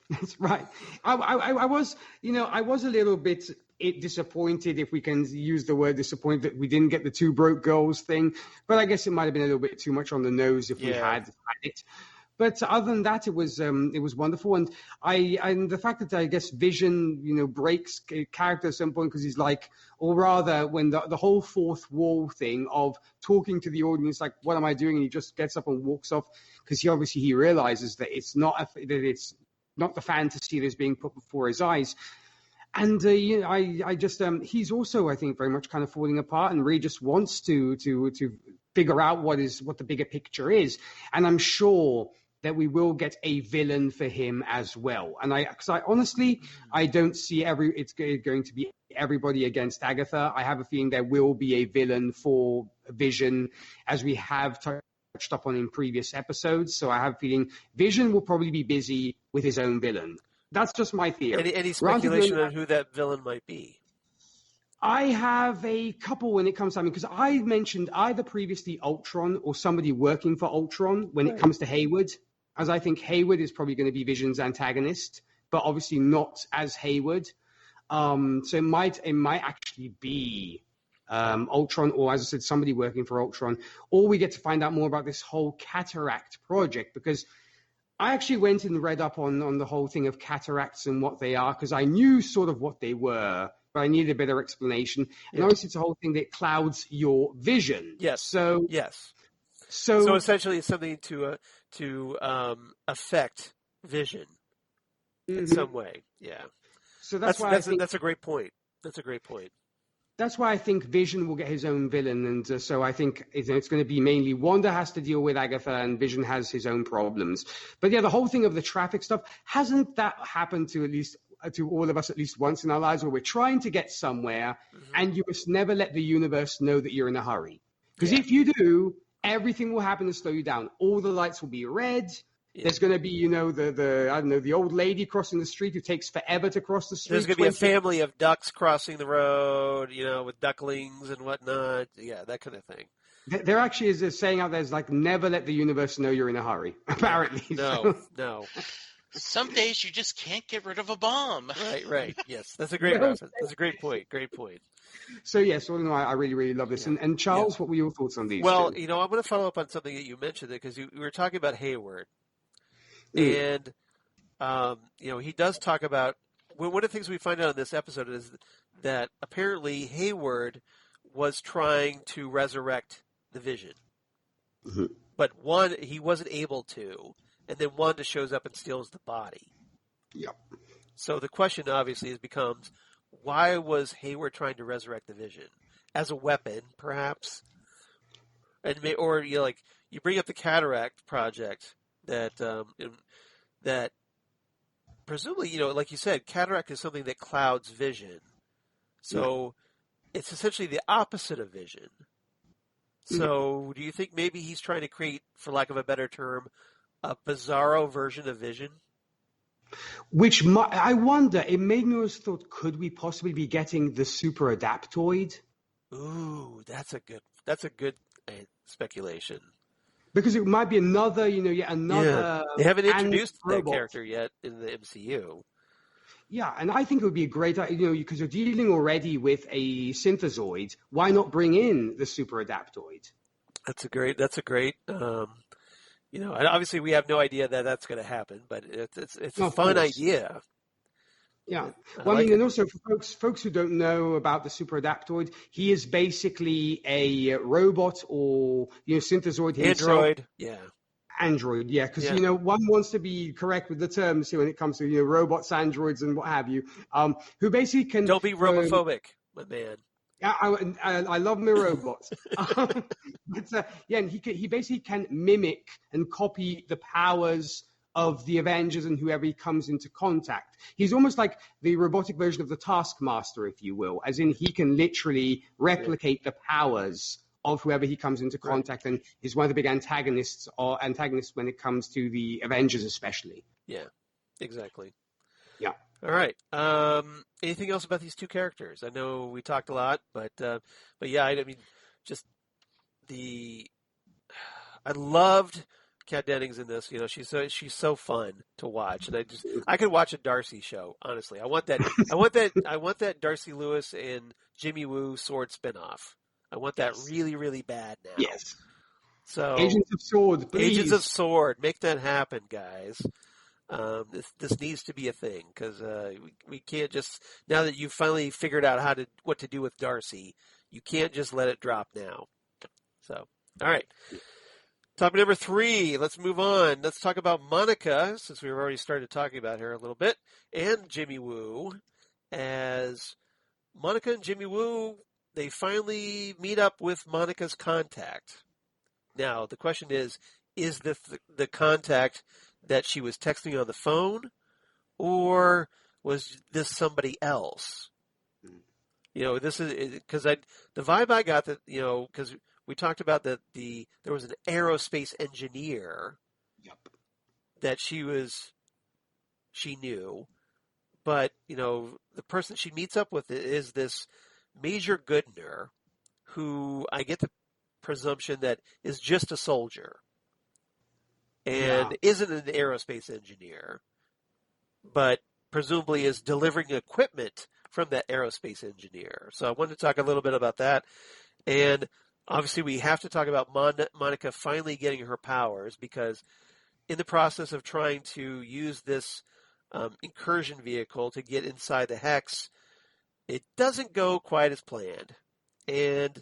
that's right. I was a little bit disappointed, if we can use the word disappointed, that we didn't get the two broke girls thing. But I guess it might have been a little bit too much on the nose if we had it. But other than that, it was wonderful, and the fact that I guess Vision breaks character at some point, because he's like, or rather when the whole fourth wall thing of talking to the audience, like, what am I doing? And he just gets up and walks off, because he realizes that it's not the fantasy that's being put before his eyes. And I just he's also, I think, very much kind of falling apart and really just wants to figure out what the bigger picture is. And I'm sure that we will get a villain for him as well. And because I honestly, I don't see it's going to be everybody against Agatha. I have a feeling there will be a villain for Vision, as we have touched up on in previous episodes. So I have a feeling Vision will probably be busy with his own villain. That's just my theory. Any speculation on who that villain might be? I have a couple when it comes to, because I mentioned either previously Ultron or somebody working for Ultron when it comes to Hayward, as I think Hayward is probably going to be Vision's antagonist, but obviously not as Hayward. So it might actually be Ultron, or as I said, somebody working for Ultron, or we get to find out more about this whole Cataract project, because I actually went and read up on the whole thing of cataracts and what they are, because I knew sort of what they were, but I needed a better explanation. And obviously it's a whole thing that clouds your vision. Yes. So essentially it's something to affect vision in some way. Yeah. So that's a great point. That's a great point. That's why I think Vision will get his own villain, and so I think it's going to be mainly Wanda has to deal with Agatha, and Vision has his own problems. But yeah, the whole thing of the traffic stuff, hasn't that happened to all of us at least once in our lives, where we're trying to get somewhere, and you must never let the universe know that you're in a hurry, because if you do, everything will happen to slow you down. All the lights will be red. There's going to be, the old lady crossing the street who takes forever to cross the street. There's going to be a family of ducks crossing the road, with ducklings and whatnot. Yeah, that kind of thing. There actually is a saying out there, is like, never let the universe know you're in a hurry, apparently. No. Some days you just can't get rid of a bomb. Right. Yes, that's a great reference. That's a great point. So, yes, all in all, I really, really love this. And Charles, what were your thoughts on these? Well, I'm going to follow up on something that you mentioned, because we were talking about Hayward. And, he does talk about one of the things we find out in this episode is that apparently Hayward was trying to resurrect the Vision. Mm-hmm. But he wasn't able to, and then Wanda shows up and steals the body. Yep. So the question obviously becomes, why was Hayward trying to resurrect the Vision? As a weapon, perhaps? Or you bring up the Cataract Project that presumably, like you said, cataract is something that clouds vision. So it's essentially the opposite of vision. So do you think maybe he's trying to create, for lack of a better term, a bizarro version of vision? Which I wonder, it made me always thought, could we possibly be getting the super adaptoid? Ooh, that's a good speculation. Because it might be another, yet another. Yeah. They haven't introduced that robot. character yet in the MCU. Yeah, and I think it would be a great idea, because you're dealing already with a synthezoid. Why not bring in the super adaptoid? That's a great. And obviously we have no idea that that's going to happen, but it's a fun idea. Yeah. Well, and also for folks who don't know about the super adaptoid, he is basically a robot or synthezoid himself. Android. Yeah. Android, yeah, because one wants to be correct with the terms when it comes to robots, androids, and what have you. Who basically can don't be robophobic, my man. I love my robots, but and he basically can mimic and copy the powers of the Avengers and whoever he comes into contact. He's almost like the robotic version of the Taskmaster, if you will, as in he can literally replicate the powers of whoever he comes into contact, and is one of the big antagonists when it comes to the Avengers, especially. Yeah, exactly. Yeah. All right. Anything else about these two characters? I know we talked a lot, but yeah, I loved Kat Dennings in this. She's so fun to watch, and I could watch a Darcy show. Honestly, I want that Darcy Lewis and Jimmy Woo sword spinoff. I want that really, really bad now. Yes. So Agents of Sword, please. Agents of Sword, make that happen, guys. This needs to be a thing, because we can't just, now that you've finally figured out what to do with Darcy, you can't just let it drop now. So, all right. Topic number 3. Let's move on. Let's talk about Monica, since we've already started talking about her a little bit, and Jimmy Woo. As Monica and Jimmy Woo, they finally meet up with Monica's contact. Now, the question is this the contact that she was texting on the phone, or was this somebody else? This is because the vibe I got that because we talked about that there was an aerospace engineer. Yep. That she knew, but the person she meets up with is this Major Goodner, who I get the presumption that is just a soldier. And isn't an aerospace engineer, but presumably is delivering equipment from that aerospace engineer. So I wanted to talk a little bit about that. And obviously we have to talk about Monica finally getting her powers, because in the process of trying to use this incursion vehicle to get inside the Hex, it doesn't go quite as planned. And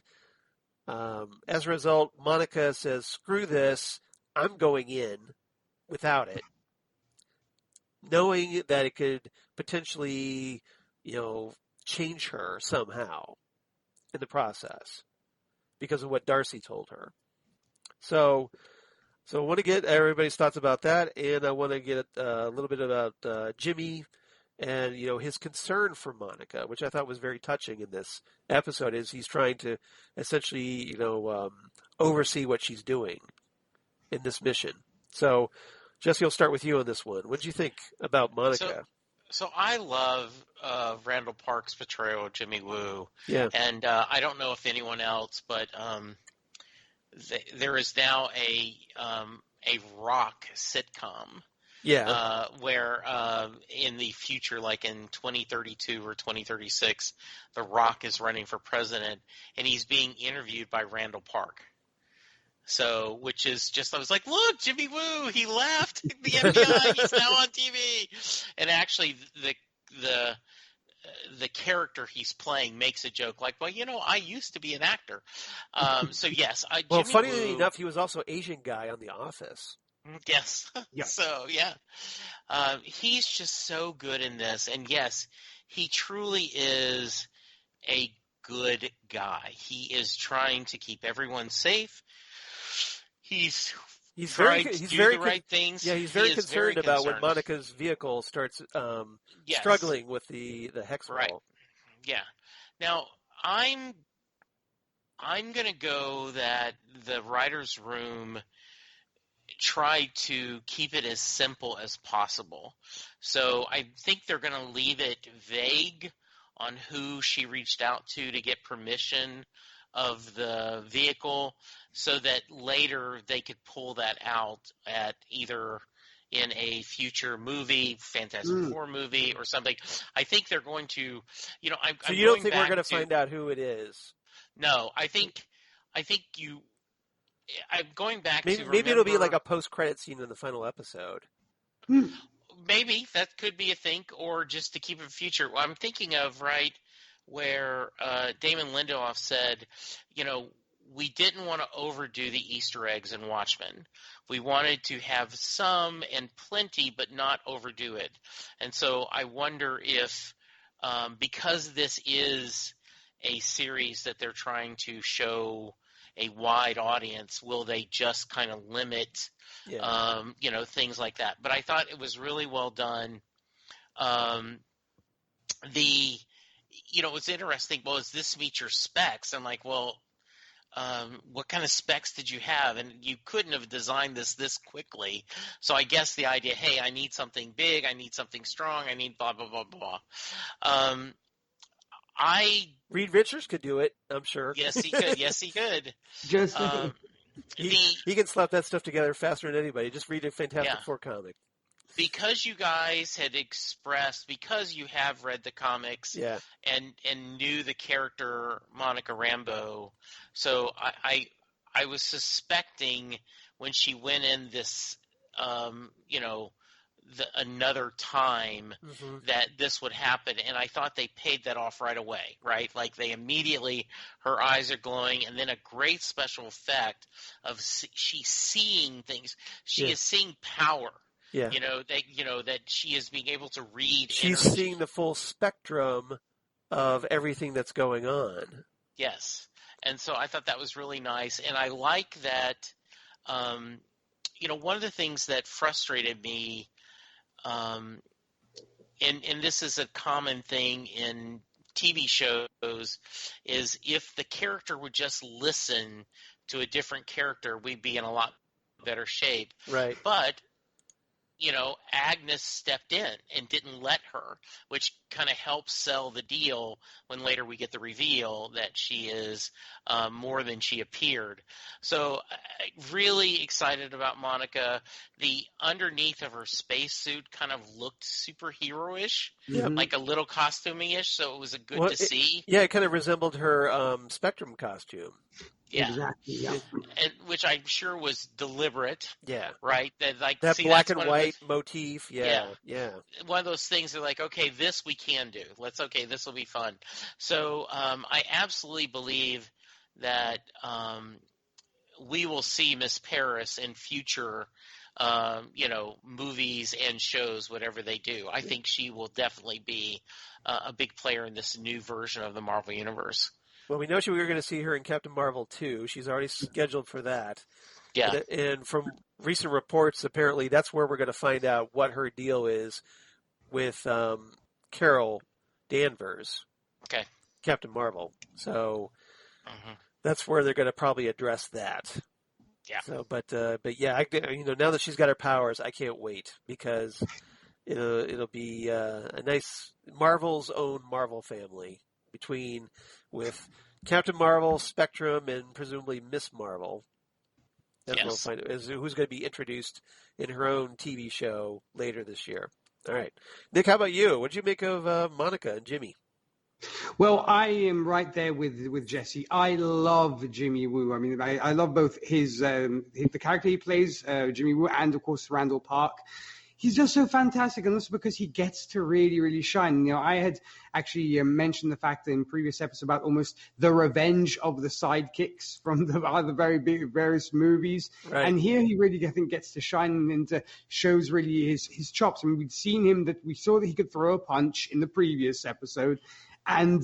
as a result, Monica says, screw this. I'm going in without it, knowing that it could potentially, change her somehow in the process because of what Darcy told her. So I want to get everybody's thoughts about that, and I want to get a little bit about Jimmy and his concern for Monica, which I thought was very touching in this episode. Is he's trying to essentially oversee what she's doing in this mission. So, Jesse, I'll start with you on this one. What did you think about Monica? So I love Randall Park's portrayal of Jimmy Woo. Yeah. And I don't know if anyone else, but there is now a rock sitcom. Yeah. Where in the future, like in 2032 or 2036, The Rock is running for president, and he's being interviewed by Randall Park. So, which is just, I was like, look, Jimmy Woo, he left the FBI, he's now on TV. And actually, the character he's playing makes a joke like, well, I used to be an actor. So yes, Well, Jimmy funny Woo, enough, he was also Asian guy on The Office. yes. Yeah. So yeah, he's just so good in this, and yes, he truly is a good guy. He is trying to keep everyone safe. He's trying to do the right things. Yeah, he's very concerned about when Monica's vehicle starts Yes. struggling with the hex Right. wall. Yeah. Now, I'm going to go that the writer's room tried to keep it as simple as possible. So I think they're going to leave it vague on who she reached out to get permission of the vehicle, so that later they could pull that out at either in a future movie, Fantastic Four movie, or something. I think they're going to, So you don't think we're going to find out who it is? No, I think I'm going back to maybe it'll be like a post-credit scene in the final episode. Maybe that could be a thing, or just to keep it future. I'm thinking of where Damon Lindelof said, we didn't want to overdo the Easter eggs in Watchmen. We wanted to have some and plenty, but not overdo it. And so I wonder if, because this is a series that they're trying to show a wide audience, will they just kind of limit, things like that? But I thought it was really well done. What's interesting, well, is this meet your specs? I'm like, well, what kind of specs did you have? And you couldn't have designed this quickly. So I guess the idea, hey, I need something big, I need something strong, I need blah, blah, blah, blah. Reed Richards could do it, I'm sure. Yes, he could. Yes, he could. Just he can slap that stuff together faster than anybody. Just read a Fantastic Four comic. Because you guys had expressed, because you have read the comics and knew the character Monica Rambeau, so I was suspecting when she went in this, another time that this would happen, and I thought they paid that off right away, right? Like they immediately, her eyes are glowing, and then a great special effect of she's seeing things. She is seeing power. Yeah. That she is being able to read. She's energy. seeing the full spectrum of everything that's going on. Yes. And so I thought that was really nice. And I like that, one of the things that frustrated me, and this is a common thing in TV shows, is if the character would just listen to a different character, we'd be in a lot better shape. Right. But Agnes stepped in and didn't let her, which kind of helps sell the deal when later we get the reveal that she is more than she appeared. So really excited about Monica. The underneath of her spacesuit kind of looked superhero-ish, like a little costumey-ish, so it was good to see. It kind of resembled her Spectrum costume. Yeah, exactly. Yeah, and which I'm sure was deliberate. Yeah, right. That black and white motif. Yeah. One of those things that like, okay, this we can do. This will be fun. So I absolutely believe that we will see Miss Parris in future, movies and shows, whatever they do. I think she will definitely be a big player in this new version of the Marvel Universe. Well, we know we were going to see her in Captain Marvel 2. She's already scheduled for that. Yeah. And from recent reports, apparently that's where we're going to find out what her deal is with Carol Danvers. Okay. Captain Marvel. So that's where they're going to probably address that. Yeah. So, but yeah, now that she's got her powers, I can't wait because it'll be a nice Marvel's own Marvel family with Captain Marvel, Spectrum, and presumably Miss Marvel. That's what we'll find out, who's going to be introduced in her own TV show later this year. All right. Nick, how about you? What did you make of Monica and Jimmy? Well, I am right there with Jesse. I love Jimmy Woo. I mean, I love both the character he plays, Jimmy Woo, and of course Randall Park. he's just so fantastic, and also because he gets to really, really shine. You know, I had actually mentioned the fact that in previous episodes about almost the revenge of the sidekicks from the very big various movies, right. And here he really, I think, gets to shine and shows really his chops. I mean, we saw that he could throw a punch in the previous episode. And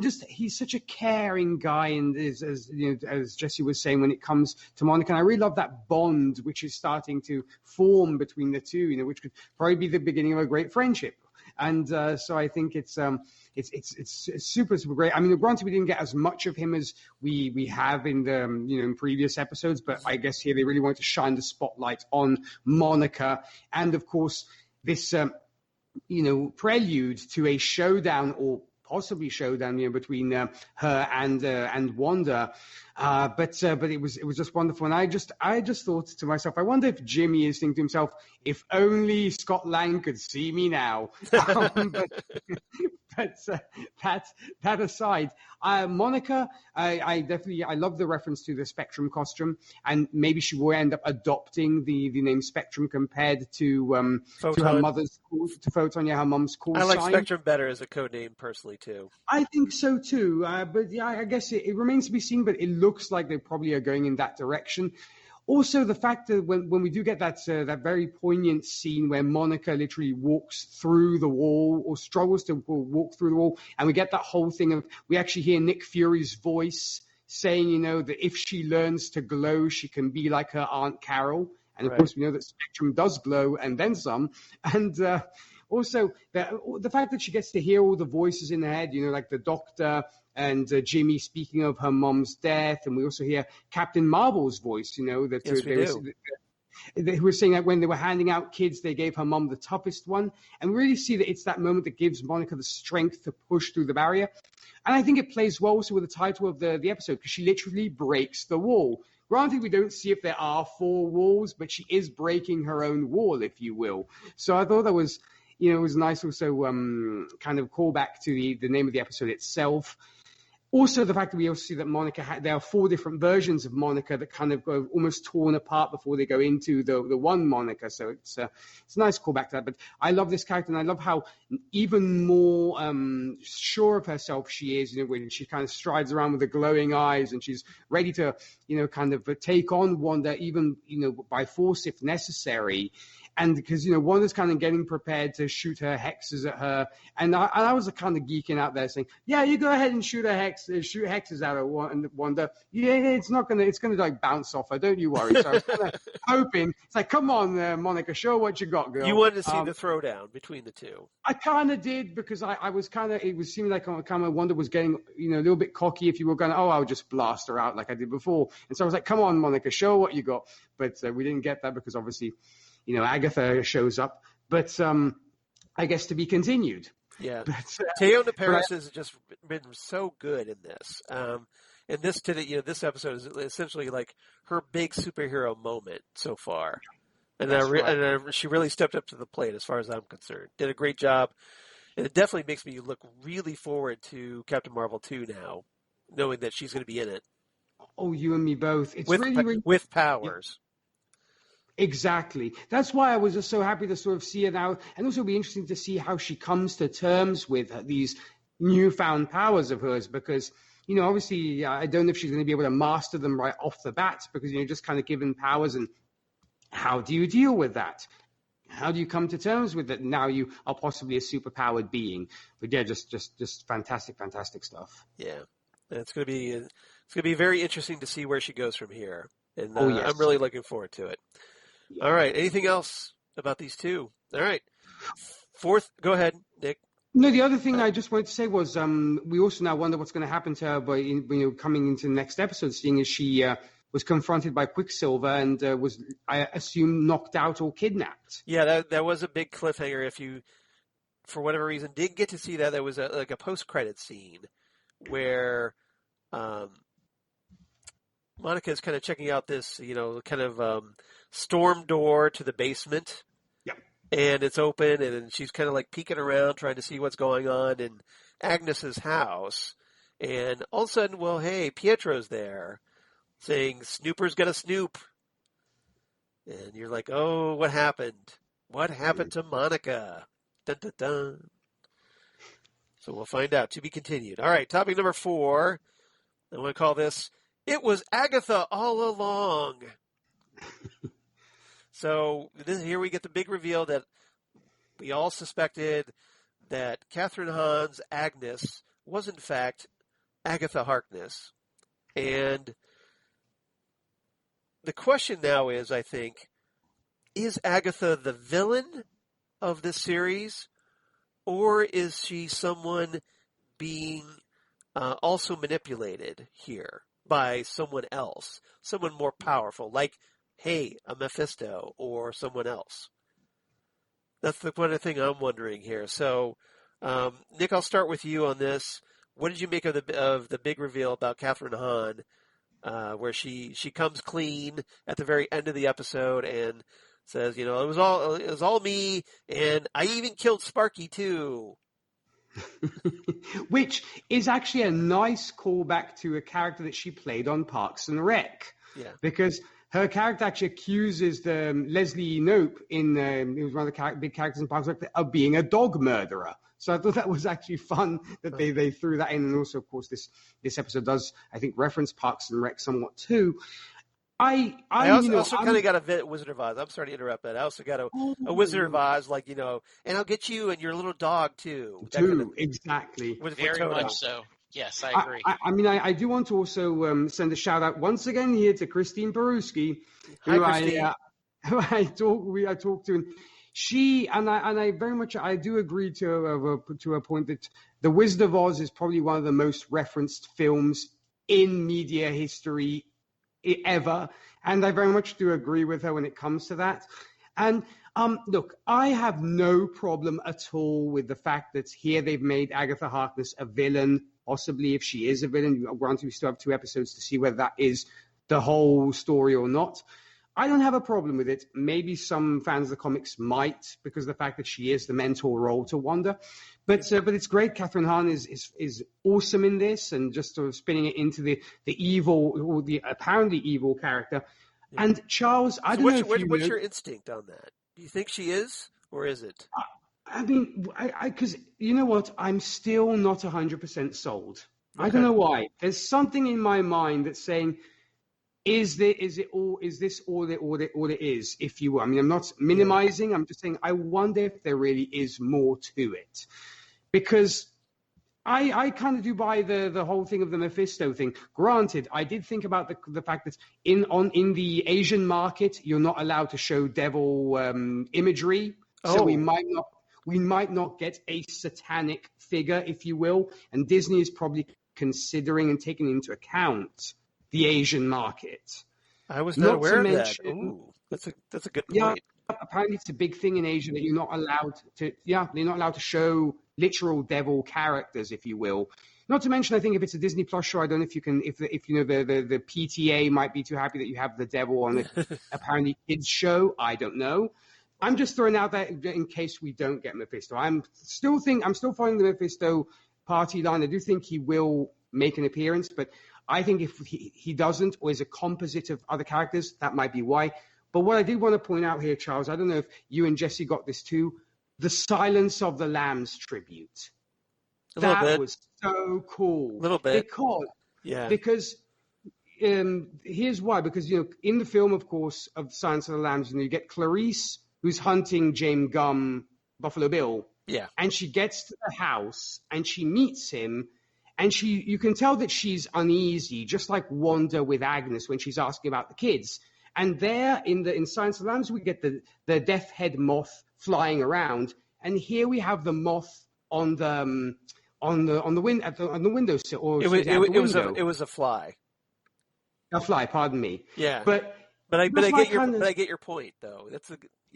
just he's such a caring guy, and as Jesse was saying, when it comes to Monica, and I really love that bond which is starting to form between the two, you know, which could probably be the beginning of a great friendship. And so I think it's super, super great. I mean, granted, we didn't get as much of him as we have in the in previous episodes, but I guess here they really want to shine the spotlight on Monica, and of course this prelude to a showdown, or possibly showdown, between her and Wanda. But it was just wonderful, and I just thought to myself, I wonder if Jimmy is thinking to himself, if only Scott Lang could see me now. But that aside, Monica, I love the reference to the Spectrum costume, and maybe she will end up adopting the name Spectrum compared to her mother's to Photon, her mom's call sign. I like Spectrum better as a code name personally too. I think so too, but yeah, I guess it remains to be seen. But it looks like they probably are going in that direction. Also, the fact that when we do get that very poignant scene where Monica literally walks through the wall, or struggles to walk through the wall, and we get that whole thing of, we actually hear Nick Fury's voice saying, that if she learns to glow, she can be like her Aunt Carol. And of course, we know that Spectrum does glow, and then some. And also, the fact that she gets to hear all the voices in her head, like the doctor and Jimmy speaking of her mom's death, and we also hear Captain Marvel's voice, that yes, they were saying that when they were handing out kids, they gave her mom the toughest one, and we really see that it's that moment that gives Monica the strength to push through the barrier. And I think it plays well also with the title of the episode, because she literally breaks the wall. Granted, we don't see if there are 4 walls, but she is breaking her own wall, if you will. So I thought that was, it was nice also kind of call back to the name of the episode itself. Also, the fact that we also see that Monica, there are 4 different versions of Monica that kind of go almost torn apart before they go into the one Monica. So it's a nice callback to that. But I love this character, and I love how even more sure of herself she is, when she kind of strides around with the glowing eyes, and she's ready to, kind of take on Wanda, even, by force if necessary. And because, Wanda's kind of getting prepared to shoot her hexes at her. And I was kind of geeking out there saying, yeah, you go ahead and shoot hexes at her, Wanda. Yeah, it's going to like bounce off her. Don't you worry. So I was kind of hoping, it's like, come on, Monica, show what you got, girl. You wanted to see the throwdown between the two. I kind of did, because I was kind of, it was seeming like kind of Wanda was getting, a little bit cocky if you were going, I'll just blast her out like I did before. And so I was like, come on, Monica, show what you got. But we didn't get that because obviously, Agatha shows up, but I guess to be continued. Yeah. Teyonah Parris has just been so good in this. And this episode is essentially like her big superhero moment so far. And she really stepped up to the plate as far as I'm concerned. Did a great job. And it definitely makes me look really forward to Captain Marvel 2 now, knowing that she's going to be in it. Oh, you and me both. It's with powers. Exactly. That's why I was just so happy to sort of see it now, and also be interesting to see how she comes to terms with these newfound powers of hers, because, obviously I don't know if she's going to be able to master them right off the bat, because, just kind of given powers, and how do you deal with that? How do you come to terms with it? Now you are possibly a superpowered being. But yeah, just fantastic, fantastic stuff. Yeah. It's going to be very interesting to see where she goes from here. And yes. I'm really looking forward to it. All right. Anything else about these two? All right. 4th, go ahead, Nick. No, the other thing I just wanted to say was we also now wonder what's going to happen to her coming into the next episode, seeing as she was confronted by Quicksilver and was, I assume, knocked out or kidnapped. Yeah, that was a big cliffhanger. If you, for whatever reason, didn't get to see that, there was a post-credit scene where Monica is kind of checking out this, kind of storm door to the basement. Yeah. And it's open, and she's kind of like peeking around, trying to see what's going on in Agnes's house. And all of a sudden, well, hey, Pietro's there, saying, "Snooper's got a snoop." And you're like, oh, what happened? What happened to Monica? Dun, dun, dun. So we'll find out. To be continued. All right, topic number 4. I want to call this, It Was Agatha All Along. So here we get the big reveal that we all suspected that Kathryn Hahn's Agnes was in fact Agatha Harkness. And the question now is, I think, is Agatha the villain of this series, or is she someone being also manipulated here by someone else, someone more powerful, like, hey, a Mephisto or someone else? That's the kind of thing I'm wondering here. So, Nick, I'll start with you on this. What did you make of the big reveal about Kathryn Hahn, where she comes clean at the very end of the episode and says, it was all me, and I even killed Sparky too. Which is actually a nice callback to a character that she played on Parks and Rec. Yeah. Because her character actually accuses Leslie Knope it was one of the big characters in Parks and Rec, of being a dog murderer. So I thought that was actually fun that they threw that in. And also, of course, this episode does, I think, reference Parks and Rec somewhat too. I also kind of got a Wizard of Oz. I'm sorry to interrupt that. I also got a Wizard of Oz, and I'll get you and your little dog too. Exactly. Very much so. Yes, I agree. I do want to also send a shout out once again here to Christine Peruski, who I talked to. And she I very much I do agree to a point that The Wizard of Oz is probably one of the most referenced films in media history ever, and I very much do agree with her when it comes to that. And look, I have no problem at all with the fact that here they've made Agatha Harkness a villain, possibly if she is a villain. Granted, we still have 2 episodes to see whether that is the whole story or not. I don't have a problem with it. Maybe some fans of the comics might, because of the fact that she is the mentor role to Wanda. But it's great. Kathryn Hahn is awesome in this, and just sort of spinning it into the evil, or the apparently evil character. Yeah. And Charles, I don't know what's your instinct on that? Do you think she is, or is it? I mean, because you know what? I'm still not 100% sold. Okay. I don't know why. There's something in my mind that's saying, is this all it is, if you will? I mean, I'm not minimizing. I'm just saying I wonder if there really is more to it. Because I kind of do buy the whole thing of the Mephisto thing. Granted, I did think about the fact that in the Asian market, you're not allowed to show devil imagery. So we might not get a satanic figure, if you will. And Disney is probably considering and taking into account the Asian market. I was not aware of that. Ooh, that's a good point. Yeah, apparently it's a big thing in Asia that you're not allowed to show literal devil characters, if you will. Not to mention, I think if it's a Disney Plus show, I don't know if you can, if the PTA might be too happy that you have the devil on it. Apparently kids show. I don't know. I'm just throwing out that in case we don't get Mephisto. I'm still following the Mephisto party line. I do think he will make an appearance, but I think if he doesn't, or is a composite of other characters, that might be why. But what I did want to point out here, Charles, I don't know if you and Jesse got this too, the Silence of the Lambs tribute. That was so cool. A little bit. Because here's why. Because, in the film, of course, of Silence of the Lambs, you get Clarice, who's hunting James Gumb, Buffalo Bill. Yeah. And she gets to the house, and she meets him, and you can tell that she's uneasy, just like Wanda with Agnes when she's asking about the kids. And there in Silence of the Lambs, we get the death head moth flying around, and here we have the moth on the windowsill. It was a fly. A fly, pardon me. Yeah. But I get your point though.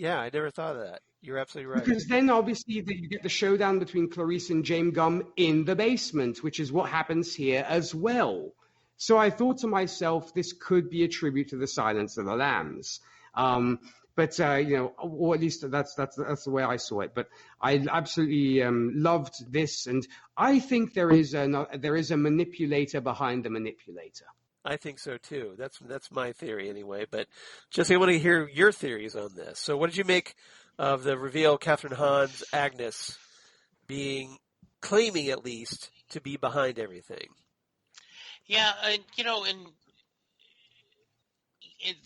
I never thought of that. You're absolutely right. Because then obviously you get the showdown between Clarice and James Gumb in the basement, which is what happens here as well. So I thought to myself, this could be a tribute to the Silence of the Lambs. But or at least that's the way I saw it. But I absolutely loved this, and I think there is a manipulator behind the manipulator. I think so too. That's my theory anyway. But Jesse, I want to hear your theories on this. So, what did you make of the reveal? Kathryn Hahn's Agnes claiming at least to be behind everything. Yeah, and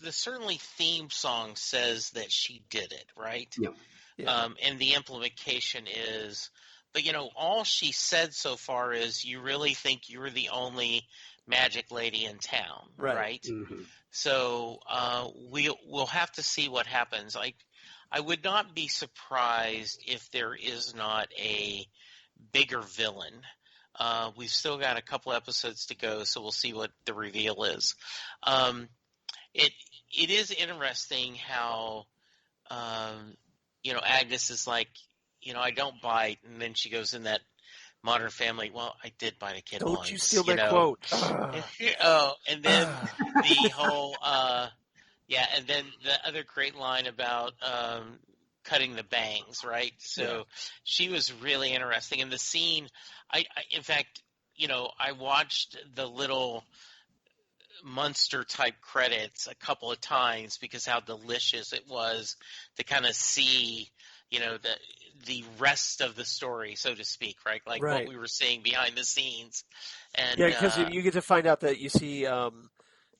the certainly theme song says that she did it, right? Yeah. Yeah. And the implication is, but all she said so far is, you really think you're the only magic lady in town, right? Mm-hmm. So we'll have to see what happens. I would not be surprised if there is not a bigger villain. We've still got a couple episodes to go, so we'll see what the reveal is. It is interesting how Agnes is like, I don't bite, and then she goes in that Modern Family. Well, I did bite a kid Don't once. you steal my quote? Oh, and then the whole and then the other great line about cutting the bangs, right? So she was really interesting. And the scene, in fact, I watched the little Munster type credits a couple of times because how delicious it was to kind of see, the rest of the story, so to speak, right? Like what we were seeing behind the scenes. And because you get to find out that you see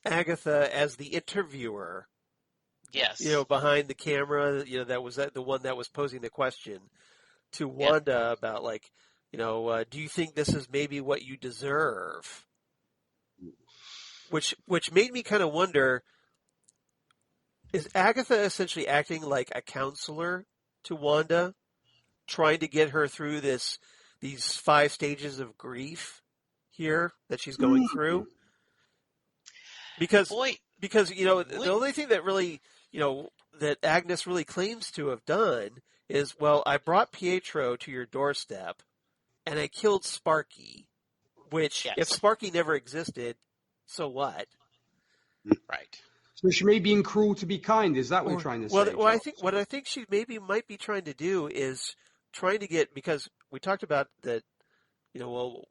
Agatha as the interviewer. Yes. Behind the camera, that was the one that was posing the question to Wanda about do you think this is maybe what you deserve? Which made me kind of wonder, is Agatha essentially acting like a counselor to Wanda, trying to get her through these 5 stages of grief here that she's going through? Because the only thing that really, that Agnes really claims to have done is, well, I brought Pietro to your doorstep and I killed Sparky, which if Sparky never existed, so what? Right. So she may be being cruel to be kind. Is that what you're trying to say? Well, I think what I think she might be trying to do is trying to get, because we talked about that,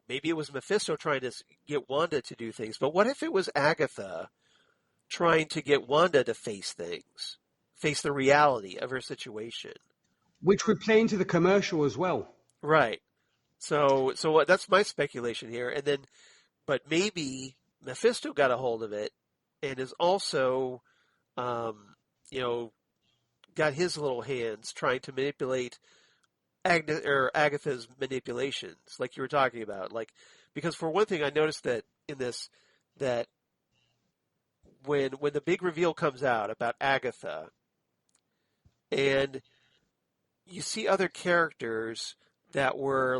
maybe it was Mephisto trying to get Wanda to do things, but what if it was Agatha trying to get Wanda to face the reality of her situation? Which would play into the commercial as well. Right. So that's my speculation here. And then, but maybe Mephisto got a hold of it and is also, got his little hands trying to manipulate Agatha's manipulations, like you were talking about. Because for one thing, I noticed that in this, that when the big reveal comes out about Agatha, and you see other characters that were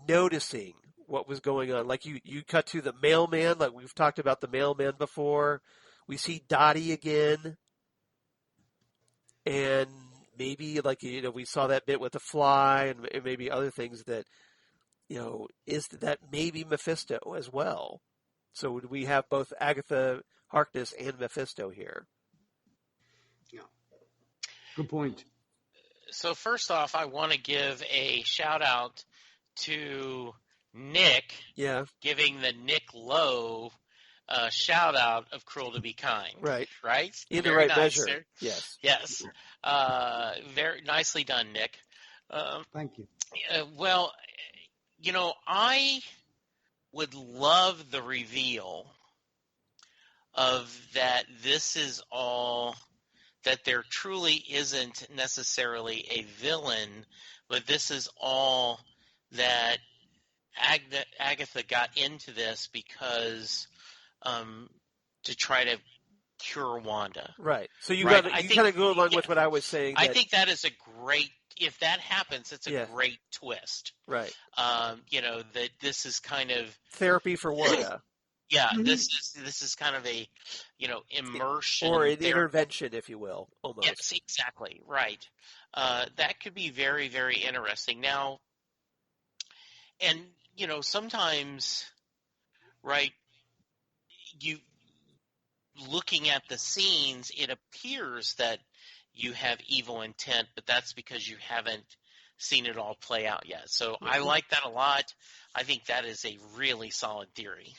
noticing what was going on. Like you cut to the mailman, like we've talked about the mailman before. We see Dottie again. And maybe we saw that bit with the fly and maybe other things that, is that maybe Mephisto as well. So would we have both Agatha Harkness and Mephisto here? Yeah. Good point. So first off, I want to give a shout out to Nick. Yeah. Giving the Nick Lowe shout out of Cruel to Be Kind. Right. Right? In the right measure. Yes. Yes. Very nicely done, Nick. Thank you. Well, I would love the reveal of that this is all, that there truly isn't necessarily a villain, but this is all that Agatha got into this because to try to cure Wanda. Right. So you kind of go along with what I was saying. I think that is a great, if that happens, it's a great twist. Right. That this is kind of therapy for Wanda. Yeah, this is kind of a, immersion or an intervention, if you will, almost. Yes, exactly, right. That could be very, very interesting. Now, and sometimes, right, you looking at the scenes, it appears that you have evil intent, but that's because you haven't seen it all play out yet. So I like that a lot. I think that is a really solid theory.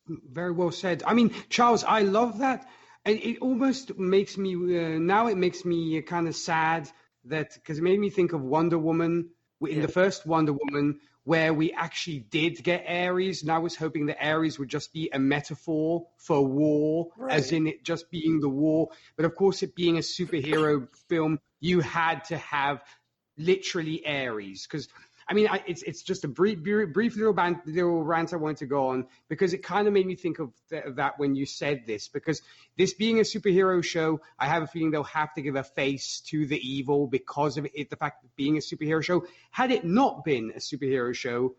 Very well said. I mean, Charles, I love that. It almost makes me now. It makes me kind of sad that because it made me think of Wonder Woman in the first Wonder Woman, where we actually did get Ares, and I was hoping that Ares would just be a metaphor for war, as in it just being the war. But of course, it being a superhero film, you had to have literally Ares, because I mean, it's just a brief little rant I wanted to go on, because it kind of made me think of that when you said this, because this being a superhero show, I have a feeling they'll have to give a face to the evil because of it, the fact that being a superhero show. Had it not been a superhero show,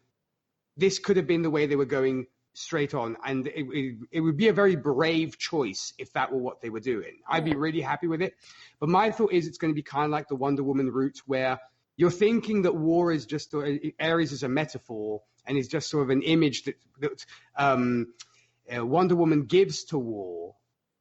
this could have been the way they were going straight on, and it would be a very brave choice if that were what they were doing. I'd be really happy with it. But my thought is it's going to be kind of like the Wonder Woman route, where you're thinking that war is just Ares is a metaphor and is just sort of an image that Wonder Woman gives to war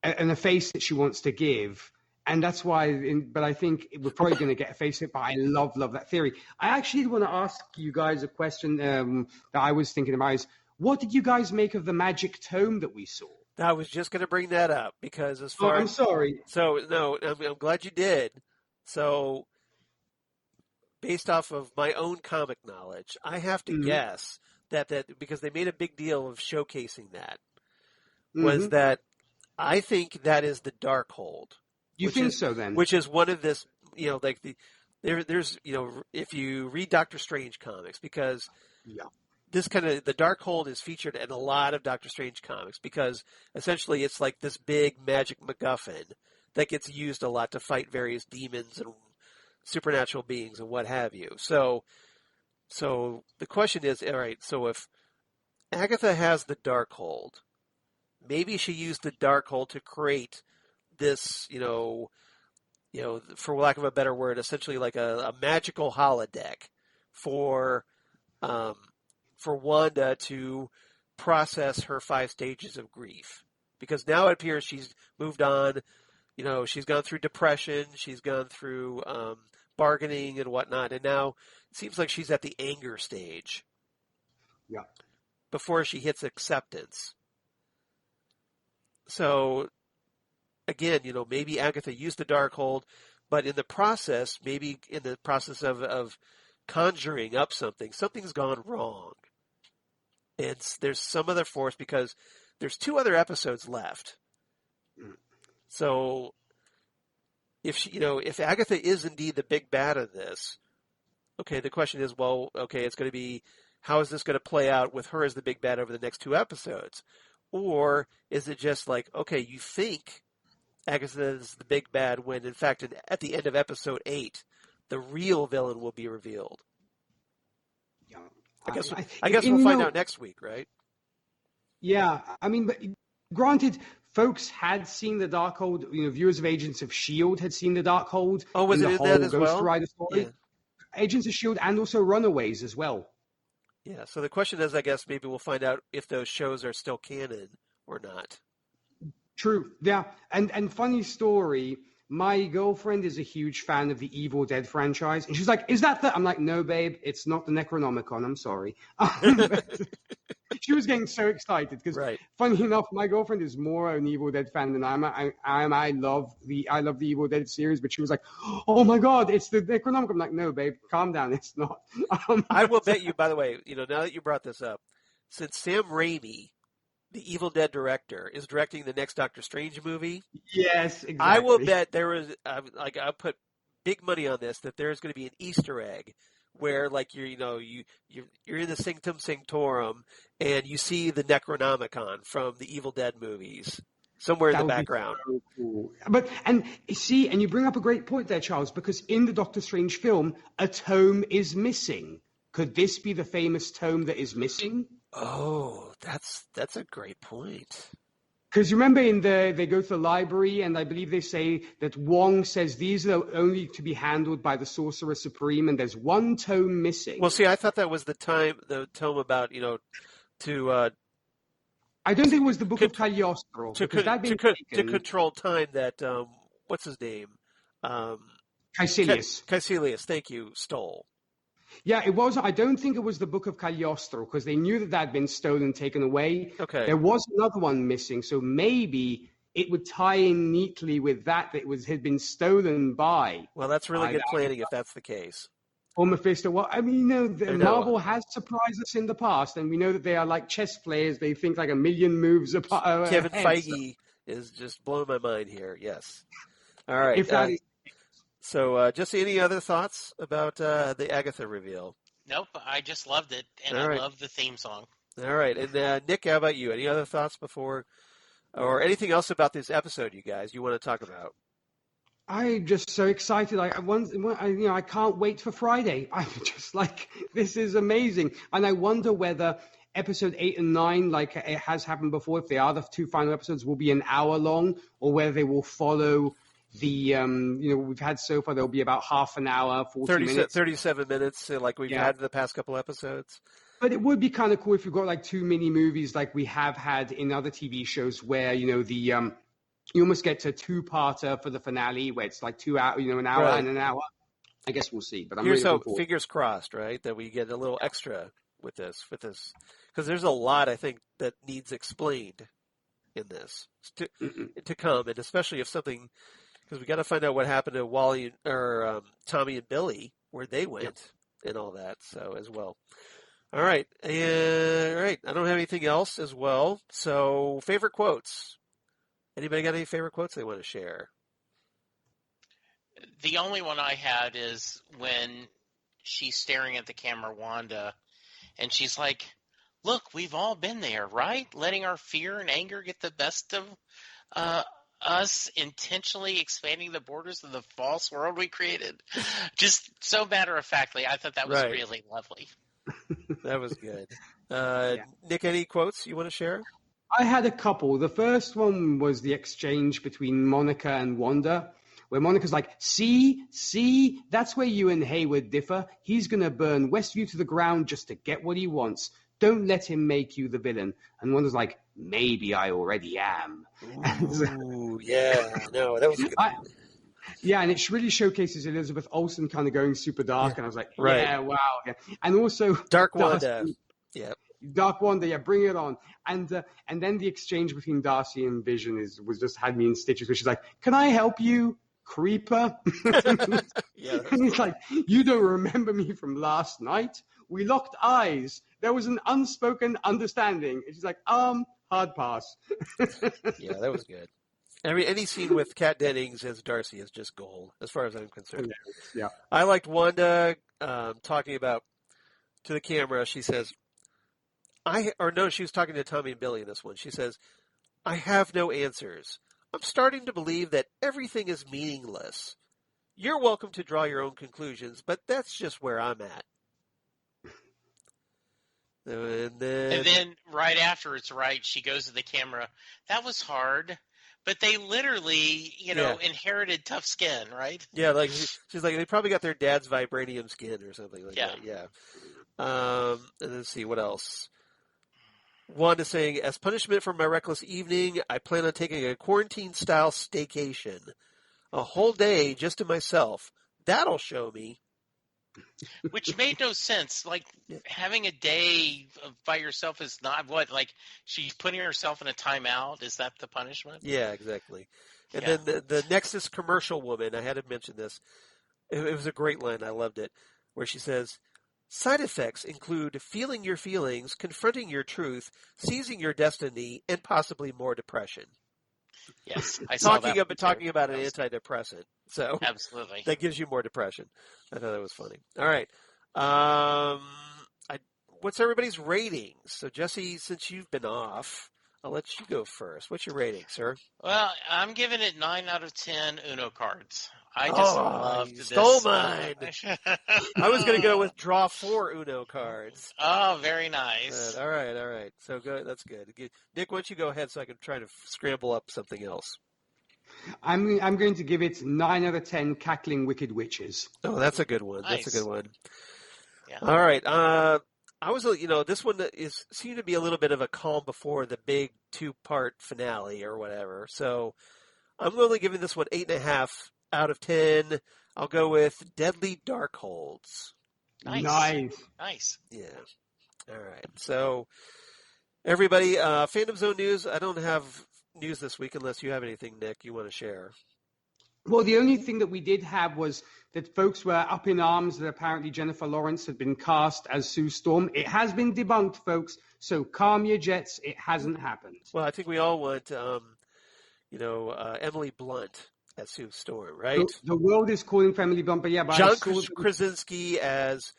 and a face that she wants to give. And that's why, but I think we're probably going to get a face it, but I love that theory. I actually want to ask you guys a question that I was thinking about is, what did you guys make of the magic tome that we saw? I was just going to bring that up because as far I'm sorry. So, no, I'm glad you did. So, based off of my own comic knowledge, I have to guess that because they made a big deal of showcasing that, was that I think that is the Darkhold. You think so then? Which is one of this, like there's, if you read Doctor Strange comics, because this the Darkhold is featured in a lot of Doctor Strange comics, because essentially it's like this big magic MacGuffin that gets used a lot to fight various demons and supernatural beings and what have you. So the question is, all right, so if Agatha has the Darkhold, maybe she used the Darkhold to create this, for lack of a better word, essentially like a magical holodeck for Wanda to process her 5 stages of grief. Because now it appears she's moved on. She's gone through depression. She's gone through bargaining and whatnot. And now it seems like she's at the anger stage. Yeah. Before she hits acceptance. So, again, maybe Agatha used the Darkhold, but in the process, maybe in the process of conjuring up something's gone wrong. And there's some other force, because there's 2 other episodes left. So, if Agatha is indeed the big bad of this, okay, the question is, it's going to be, how is this going to play out with her as the big bad over the next 2 episodes? Or is it just like, okay, you think Agatha is the big bad when, in fact, at the end of episode 8, the real villain will be revealed? Yeah. I guess we'll find out next week, right? Yeah, I mean, but granted, folks had seen the Darkhold. Viewers of Agents of S.H.I.E.L.D. had seen the Darkhold. Oh, was it in that as well? Ghost Rider story. Yeah. Agents of S.H.I.E.L.D. and also Runaways as well. Yeah, so the question is, I guess, maybe we'll find out if those shows are still canon or not. True, yeah. And funny story, my girlfriend is a huge fan of the Evil Dead franchise. And she's like, is that the... I'm like, no, babe, it's not the Necronomicon. I'm sorry. She was getting so excited because, funny enough, my girlfriend is more an Evil Dead fan than I am. I love the Evil Dead series, but she was like, "Oh my God, it's the Necronomicon." I'm like, "No, babe, calm down. It's not." I will bet you. By the way, now that you brought this up, since Sam Raimi, the Evil Dead director, is directing the next Doctor Strange movie, yes, exactly. I will bet there is I'll put big money on this that there is going to be an Easter egg where, like, you're in the Sanctum Sanctorum and you see the Necronomicon from the Evil Dead movies somewhere in the background. So cool. And you bring up a great point there, Charles, because in the Doctor Strange film, a tome is missing. Could this be the famous tome that is missing? Oh, that's a great point. Because remember, they go to the library, and I believe they say that Wong says these are only to be handled by the Sorcerer Supreme, and there's one tome missing. Well, see, I thought that was the tome about, to... I don't think it was the Book of Cagliostro. To control time that, what's his name? Caecilius. Caecilius, thank you, stole. Yeah, it was. I don't think it was the Book of Cagliostro because they knew that had been stolen, taken away. Okay. There was another one missing, so maybe it would tie in neatly with that had been stolen by. Well, that's really good planning if that's the case. Or Mephisto. Well, I mean, Marvel has surprised us in the past, and we know that they are like chess players. They think like a million moves apart. Kevin Feige is just blowing my mind here. Yes. All right. If that is So, Jesse, any other thoughts about the Agatha reveal? Nope, I just loved it, and All right. I love the theme song. All right. And Nick, how about you? Any other thoughts before, or anything else about this episode, you guys, you want to talk about? I'm just so excited. I can't wait for Friday. I'm just like, this is amazing. And I wonder whether episode 8 and 9, like it has happened before, if they are the two final episodes, will be an hour long, or whether they will follow the, we've had so far, there'll be about half an hour, 37 minutes, like we've had the past couple episodes. But it would be kind of cool if you've got like two mini movies like we have had in other TV shows where, you almost get to a two-parter for the finale where it's like 2 hours, an hour and an hour. I guess we'll see. But I'm really looking forward. Fingers crossed, right, that we get a little extra with this, because there's a lot I think that needs explained in this to come, and especially if something, because we got to find out what happened to Wally or Tommy and Billy, where they went and all that. So as well. All right, I don't have anything else as well. So favorite quotes. Anybody got any favorite quotes they want to share? The only one I had is when she's staring at the camera, Wanda, and she's like, look, we've all been there, right? Letting our fear and anger get the best of us, intentionally expanding the borders of the false world we created. Just so matter-of-factly. I thought that was really lovely. That was good. Nick, any quotes you want to share? I had a couple. The first one was the exchange between Monica and Wanda, where Monica's like, see, that's where you and Hayward differ. He's going to burn Westview to the ground just to get what he wants. Don't let him make you the villain. And Wanda's like, maybe I already am. Ooh, yeah, no, that was good. And it really showcases Elizabeth Olsen kind of going super dark, and I was like, yeah, wow. Yeah. And also Dark Wanda. Dark Wanda, bring it on. And then the exchange between Darcy and Vision was just had me in stitches, where she's like, can I help you, creeper? And he's like, you don't remember me from last night? We locked eyes. There was an unspoken understanding. And she's like, hard pass. Yeah, that was good. I mean, any scene with Kat Dennings as Darcy is just gold, as far as I'm concerned. Yeah. I liked Wanda talking about, to the camera, she says, she was talking to Tommy and Billy in this one. She says, I have no answers. I'm starting to believe that everything is meaningless. You're welcome to draw your own conclusions, but that's just where I'm at. And then right after it's she goes to the camera. That was hard. But they literally, inherited tough skin, right? Yeah, like she's like, they probably got their dad's vibranium skin or something like that. Yeah. And let's see, what else? Wanda saying, as punishment for my reckless evening, I plan on taking a quarantine-style staycation. A whole day just to myself. That'll show me. Which made no sense. Like, having a day by yourself is not like she's putting herself in a timeout. Is that the punishment? Yeah, exactly. And then the Nexus commercial woman, I had to mention this. It was a great line. I loved it. Where she says, side effects include feeling your feelings, confronting your truth, seizing your destiny, and possibly more depression. Yes, I saw that. Talking about an antidepressant. So absolutely, that gives you more depression. I thought that was funny. All right. What's everybody's ratings? So, Jesse, since you've been off, I'll let you go first. What's your rating, sir? Well, I'm giving it 9 out of 10 Uno cards. I just loved this. Stole mine. I was going to go with draw 4 Uno cards. Oh, very nice. All right. So good. That's good. Nick, why don't you go ahead so I can try to scramble up something else? I'm going to give it 9 out of 10 cackling wicked witches. Oh, that's a good one. Nice. That's a good one. Yeah. All right. I was, this one seemed to be a little bit of a calm before the big 2-part finale or whatever. So I'm only giving this one 8.5 out of 10. I'll go with Deadly Darkholds. Nice. Yeah. All right. So, everybody, Fandom Zone news. I don't have news this week unless you have anything, Nick, you want to share. Well, the only thing that we did have was that folks were up in arms that apparently Jennifer Lawrence had been cast as Sue Storm. It has been debunked, folks, so calm your jets. It hasn't happened. Well, I think we all want, Emily Blunt as Sue Storm, right? The world is calling for Emily Blunt, but yeah, but John Krasinski as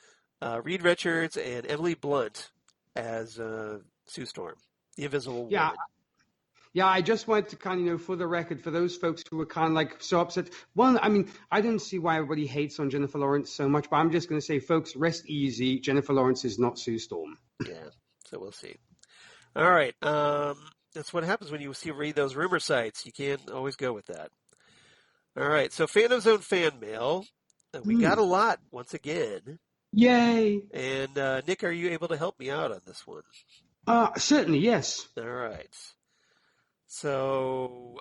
Reed Richards and Emily Blunt as Sue Storm, the Invisible Woman. Yeah, I just wanted to kind of, for the record, for those folks who were kind of like so upset. One, I mean, I don't see why everybody hates on Jennifer Lawrence so much, but I'm just going to say, folks, rest easy. Jennifer Lawrence is not Sue Storm. Yeah, so we'll see. All right. That's what happens when you read those rumor sites. You can't always go with that. All right. So Fandom Zone fan mail. We got a lot once again. Yay. And Nick, are you able to help me out on this one? Certainly, yes. All right. So,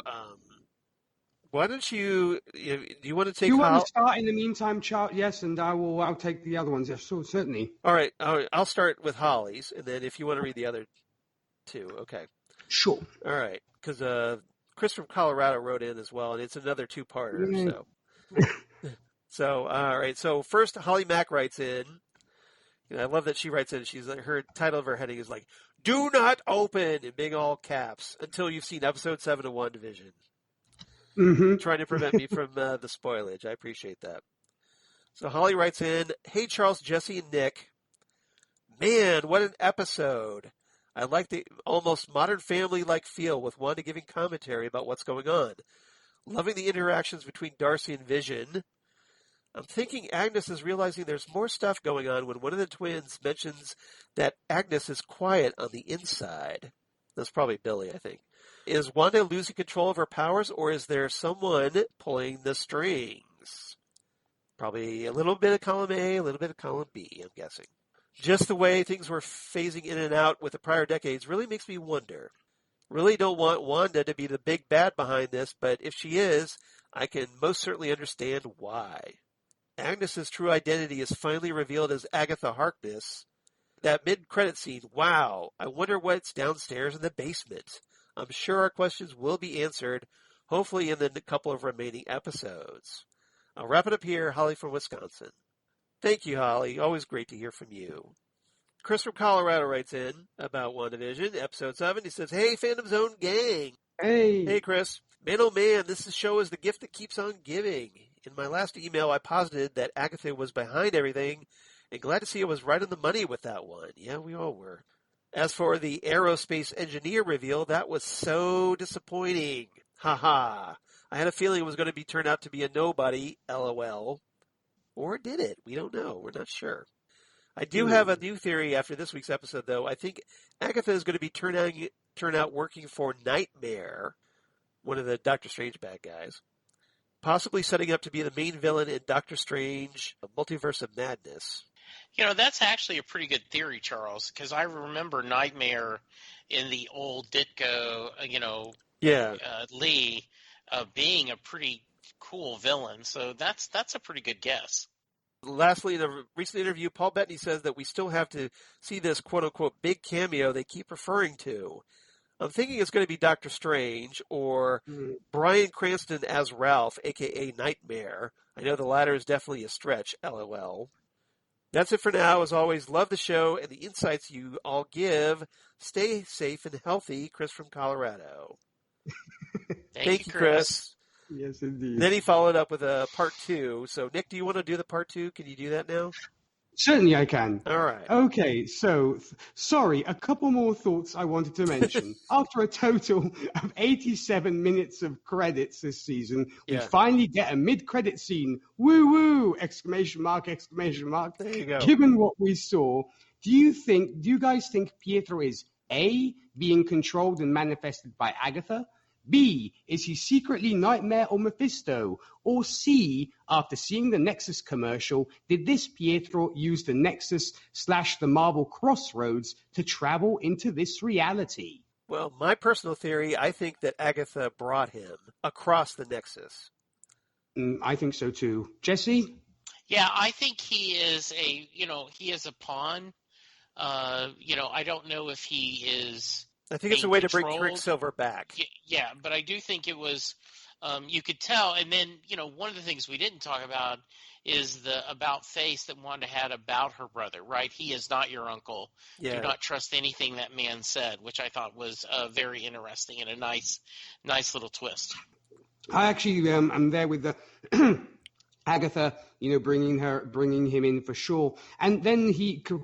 why don't you? Do you want to take? You want to start in the meantime, Charles? Yes, and I'll take the other ones. Yes, so certainly. All right. I'll start with Holly's, and then if you want to read the other two, okay. Sure. All right, because Chris from Colorado wrote in as well, and it's another two-parter. So, all right. So first, Holly Mack writes in. I love that she writes in. She's like, her title of her heading is like, "Do not open" in big all caps until you've seen episode 7 of WandaVision. Mm-hmm. Trying to prevent me from the spoilage. I appreciate that. So Holly writes in, "Hey Charles, Jesse, and Nick. Man, what an episode. I like the almost Modern Family-like feel with Wanda giving commentary about what's going on. Loving the interactions between Darcy and Vision. I'm thinking Agnes is realizing there's more stuff going on when one of the twins mentions that Agnes is quiet on the inside." That's probably Billy, I think. "Is Wanda losing control of her powers, or is there someone pulling the strings?" Probably a little bit of column A, a little bit of column B, I'm guessing. "Just the way things were phasing in and out with the prior decades really makes me wonder. Really don't want Wanda to be the big bad behind this, but if she is, I can most certainly understand why. Agnes's true identity is finally revealed as Agatha Harkness. That mid-credit scene, wow, I wonder what's downstairs in the basement. I'm sure our questions will be answered, hopefully in the couple of remaining episodes. I'll wrap it up here, Holly from Wisconsin." Thank you, Holly. Always great to hear from you. Chris from Colorado writes in about WandaVision, episode 7. He says, "Hey, Fandom Zone gang." Hey, Chris. "Man, oh man, this show is the gift that keeps on giving. In my last email, I posited that Agatha was behind everything, and glad to see I was right on the money with that one. Yeah, we all were. As for the aerospace engineer reveal, that was so disappointing. Haha. I had a feeling it was going to turn out to be a nobody, LOL. Or did it? We don't know. We're not sure. I do have a new theory after this week's episode, though. I think Agatha is going to be turn out working for Nightmare, one of the Doctor Strange bad guys. Possibly setting up to be the main villain in Doctor Strange, A Multiverse of Madness." That's actually a pretty good theory, Charles, because I remember Nightmare in the old Ditko, Lee, being a pretty cool villain. So that's a pretty good guess. Lastly, in a recent interview, Paul Bettany says that we still have to see this quote-unquote big cameo they keep referring to. I'm thinking it's going to be Doctor Strange or Bryan Cranston as Ralph, a.k.a. Nightmare. I know the latter is definitely a stretch, LOL. That's it for now. As always, love the show and the insights you all give. Stay safe and healthy, Chris from Colorado. Thank you, Chris. Yes, indeed. Then he followed up with a part 2. So, Nick, do you want to do the part 2? Can you do that now? Certainly I can. All right. Okay, so, sorry, a couple more thoughts I wanted to mention. After a total of 87 minutes of credits this season, we finally get a mid-credit scene. Woo-woo! Exclamation mark, exclamation mark. There you go. Given what we saw, do you guys think Pietro is A, being controlled and manifested by Agatha? B, is he secretly Nightmare or Mephisto? Or C, after seeing the Nexus commercial, did this Pietro use the Nexus / the Marvel Crossroads to travel into this reality? Well, my personal theory, I think that Agatha brought him across the Nexus. I think so too. Jesse? Yeah, I think he is a pawn. I don't know if he is I think it's a being way to bring controlled. Quicksilver back. Yeah, but I do think it was, you could tell. And then, one of the things we didn't talk about is the about face that Wanda had about her brother, right? He is not your uncle. Yeah. Do not trust anything that man said, which I thought was very interesting and a nice little twist. I actually am there with the Agatha, bringing him in for sure. And then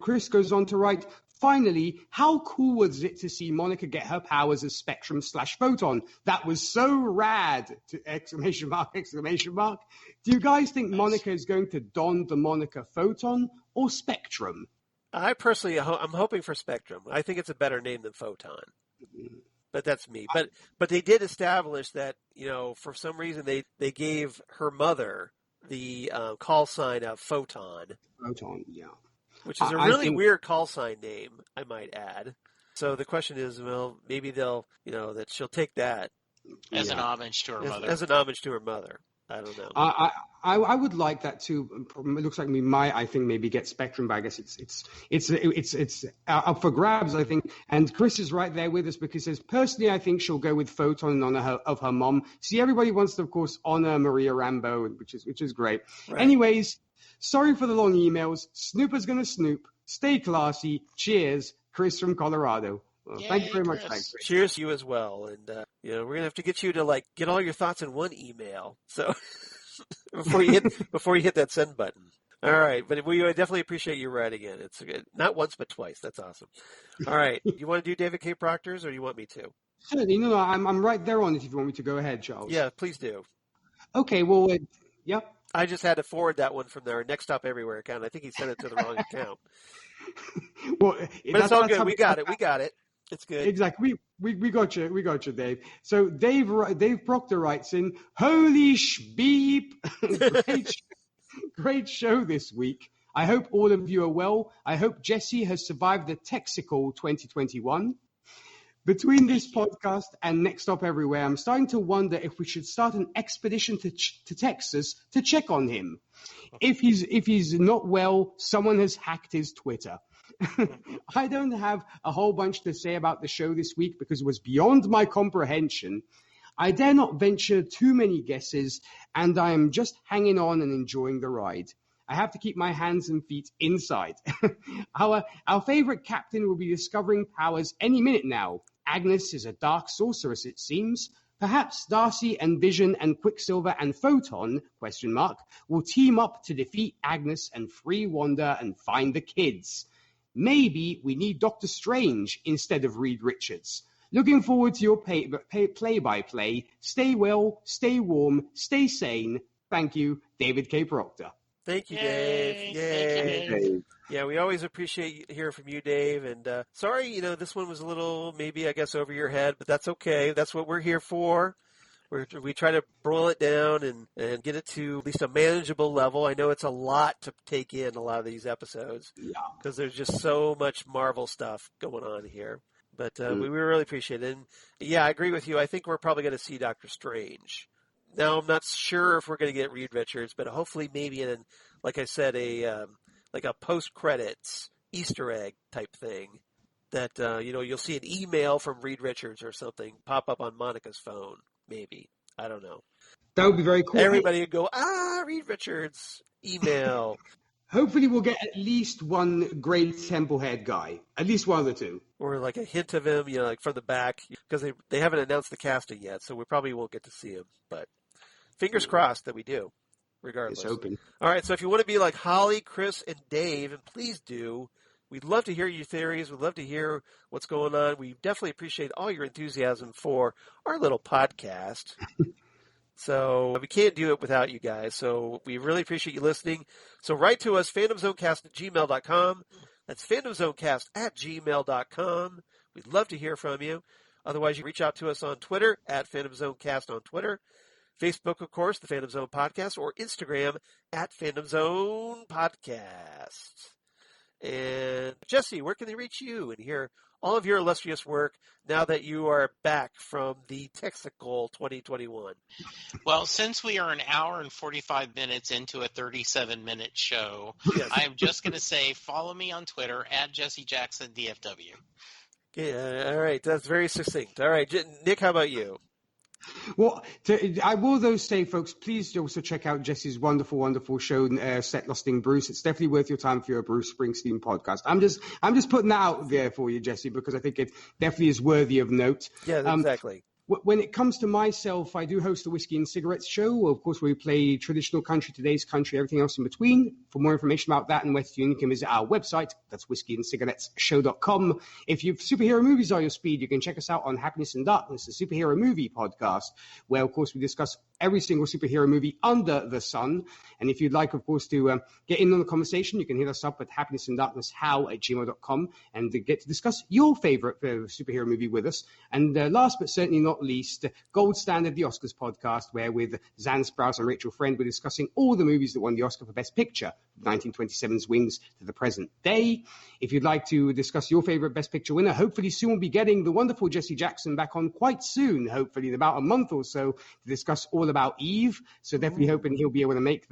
Chris goes on to write, finally, how cool was it to see Monica get her powers as Spectrum/Photon? That was so rad! Exclamation mark. Do you guys think Monica is going to don the moniker Photon or Spectrum? I personally, I'm hoping for Spectrum. I think it's a better name than Photon. But that's me. But they did establish that, for some reason they gave her mother the call sign of Photon. Photon, yeah. Which is a really weird call sign name, I might add. So the question is, well, maybe they'll, that she'll take that. As an homage to her mother. As an homage to her mother. I don't know. I would like that too. It looks like we might, I think, maybe get Spectrum, but I guess it's up for grabs, I think. And Chris is right there with us because he says, personally, I think she'll go with Photon in honor of her mom. See, everybody wants to, of course, honor Maria Rambeau, which is great. Right. Anyways, sorry for the long emails. Snooper's gonna snoop. Stay classy. Cheers, Chris from Colorado. Well, thank you very much. Chris. Cheers to you as well. And, we're going to have to get you to get all your thoughts in one email. So before you hit that send button. All right. But we definitely appreciate you writing in. It's good. Not once, but twice. That's awesome. All right. You want to do David K. Proctor's or do you want me to? Certainly. No, I'm right there on it if you want me to go ahead, Charles. Yeah, please do. Okay. Well, yep. I just had to forward that one from their Next Stop Everywhere account. I think he sent it to the wrong account. Well, but it's all good. We got it. It's good. Exactly. We got you. We got you, Dave. So Dave Proctor writes in, holy beep. Great show this week. I hope all of you are well. I hope Jesse has survived the Texical 2021. Between this podcast and Next Stop Everywhere, I'm starting to wonder if we should start an expedition to Texas to check on him. If he's not well, someone has hacked his Twitter. I don't have a whole bunch to say about the show this week because it was beyond my comprehension. I dare not venture too many guesses, and I am just hanging on and enjoying the ride. I have to keep my hands and feet inside. Our favorite captain will be discovering powers any minute now. Agnes is a dark sorceress, it seems. Perhaps Darcy and Vision and Quicksilver and Photon, ? Will team up to defeat Agnes and free Wanda and find the kids. Maybe we need Doctor Strange instead of Reed Richards. Looking forward to your play-by-play. Stay well, stay warm, stay sane. Thank you, David K. Proctor. Thank you, Dave. Yay. Thank you, Dave. Yeah, we always appreciate hearing from you, Dave. And sorry, this one was a little, maybe, I guess, over your head, but that's okay. That's what we're here for. We try to boil it down and get it to at least a manageable level. I know it's a lot to take in, a lot of these episodes, because there's just so much Marvel stuff going on here. But we really appreciate it. And, yeah, I agree with you. I think we're probably going to see Doctor Strange. Now, I'm not sure if we're going to get Reed Richards, but hopefully maybe in, like I said, a post-credits Easter egg type thing that, you'll see an email from Reed Richards or something pop up on Monica's phone. Maybe. I don't know. That would be very cool. Everybody would go, Reed Richards, email. Hopefully we'll get at least one great Templehead guy. At least one of the two. Or like a hint of him, from the back. Because they haven't announced the casting yet, so we probably won't get to see him. But fingers crossed that we do, regardless. It's open. All right, so if you want to be like Holly, Chris, and Dave, and please do, we'd love to hear your theories. We'd love to hear what's going on. We definitely appreciate all your enthusiasm for our little podcast. So we can't do it without you guys. So we really appreciate you listening. So write to us, phantomzonecast@gmail.com. That's phantomzonecast@gmail.com. We'd love to hear from you. Otherwise, you reach out to us on Twitter, @phantomzonecast on Twitter. Facebook, of course, the Phantom Zone Podcast, or Instagram, @Phantom Zone Podcast. And Jesse, where can they reach you and hear all of your illustrious work now that you are back from the Texaco 2021. Well, since we are an hour and 45 minutes into a 37-minute show, yes. I am just going to say follow me on Twitter at JesseJacksonDFW. Yeah, all right. That's very succinct. All right. Nick, how about you? Well, I will though say, folks, please also check out Jesse's wonderful, wonderful show, Set Lusting Bruce. It's definitely worth your time for your Bruce Springsteen podcast. I'm just putting that out there for you, Jesse, because I think it definitely is worthy of note. Yeah, exactly. When it comes to myself, I do host a Whiskey and Cigarettes show. Of course, we play traditional country, today's country, everything else in between. For more information about that and where you can visit our website. That's whiskeyandcigarettesshow.com. If superhero movies are your speed, you can check us out on Happiness and Darkness, a superhero movie podcast, where, of course, we discuss every single superhero movie under the sun. And if you'd like, of course, to get in on the conversation, you can hit us up at happinessanddarknesshow@gmail.com and get to discuss your favorite superhero movie with us. And last but certainly not least, Gold Standard, the Oscars podcast, where with Zan Sprouse and Rachel Friend, we're discussing all the movies that won the Oscar for Best Picture, 1927's Wings to the present day. If you'd like to discuss your favorite Best Picture winner, hopefully soon we'll be getting the wonderful Jesse Jackson back on quite soon, hopefully in about a month or so, to discuss all about Eve. So definitely hoping he'll be able to make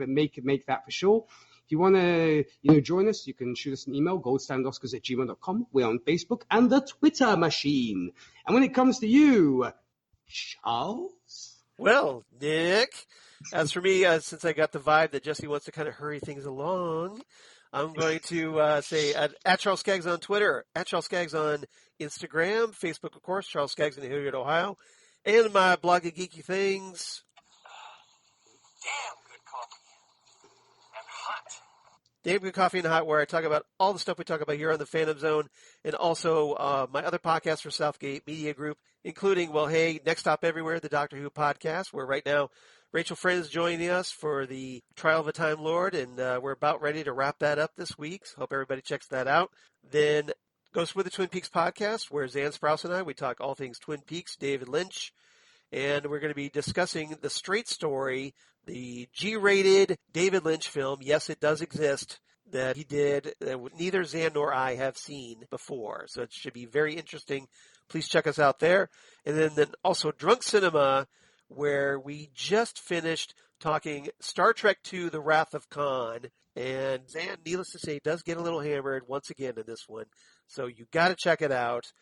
that for sure. If you want to join us, you can shoot us an email, goldstandoscars@gmail.com. We're on Facebook and the Twitter machine. And when it comes to you, Charles? Well, Nick, as for me, since I got the vibe that Jesse wants to kind of hurry things along, I'm going to say at Charles Skaggs on Twitter, at Charles Skaggs on Instagram, Facebook, of course, Charles Skaggs in Hilliard, Ohio, and my blog of geeky things. Damn good coffee. And hot. Damn Good Coffee and Hot, where I talk about all the stuff we talk about here on the Phantom Zone, and also my other podcasts for Southgate Media Group, including, well, hey, Next Stop Everywhere, the Doctor Who podcast, where right now Rachel Friend is joining us for the Trial of a Time Lord, and we're about ready to wrap that up this week, so hope everybody checks that out. Then Ghost with the Twin Peaks podcast, where Zan Sprouse and I, we talk all things Twin Peaks, David Lynch, and we're going to be discussing The Straight Story, the G-rated David Lynch film. Yes, it does exist, that he did, that neither Zan nor I have seen before. So it should be very interesting. Please check us out there. And then also Drunk Cinema, where we just finished talking Star Trek II, The Wrath of Khan. And Zan, needless to say, does get a little hammered once again in this one. So you got to check it out.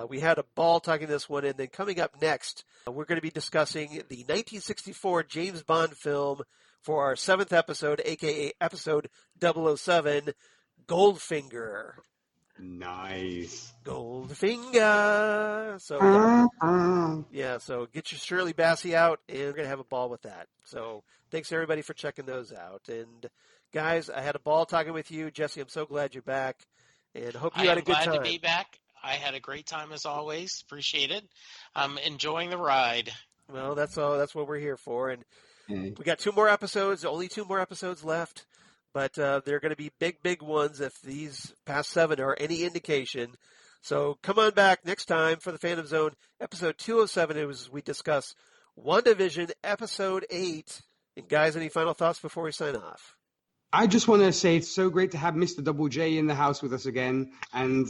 We had a ball talking this one, and then coming up next, we're going to be discussing the 1964 James Bond film for our 7th episode, a.k.a. episode 007, Goldfinger. Nice. Goldfinger. So, so get your Shirley Bassey out, and we're going to have a ball with that. So thanks, everybody, for checking those out. And, guys, I had a ball talking with you. Jesse, I'm so glad you're back, and hope you had a good time. I'm glad to be back. I had a great time as always. Appreciate it. I'm enjoying the ride. Well, that's all. That's what we're here for. And we got 2 more episodes. Only 2 more episodes left, but they're going to be big, big ones if these past 7 are any indication. So come on back next time for the Phantom Zone, episode 207. As we discuss WandaVision, episode 8. And guys, any final thoughts before we sign off? I just want to say it's so great to have Mr. Double J in the house with us again. And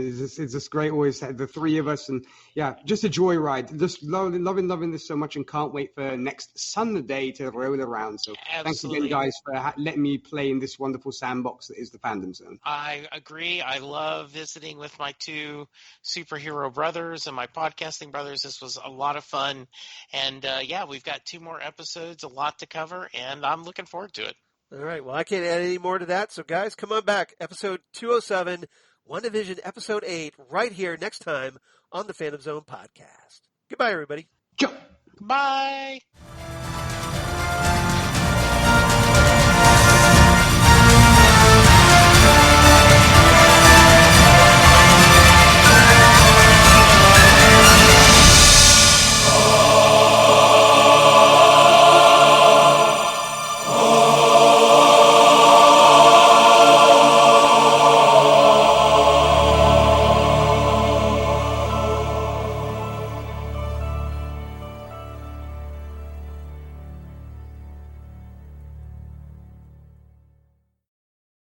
it's just great always to have the 3 of us. And, yeah, just a joyride. Just loving this so much, and can't wait for next Sunday to roll around. So Thanks again, guys, for letting me play in this wonderful sandbox that is the Fandom Zone. I agree. I love visiting with my 2 superhero brothers and my podcasting brothers. This was a lot of fun. And, we've got 2 more episodes, a lot to cover, and I'm looking forward to it. All right. Well, I can't add any more to that. So, guys, come on back. Episode 207, WandaVision, episode 8, right here next time on the Phantom Zone podcast. Goodbye, everybody. Ciao. Bye.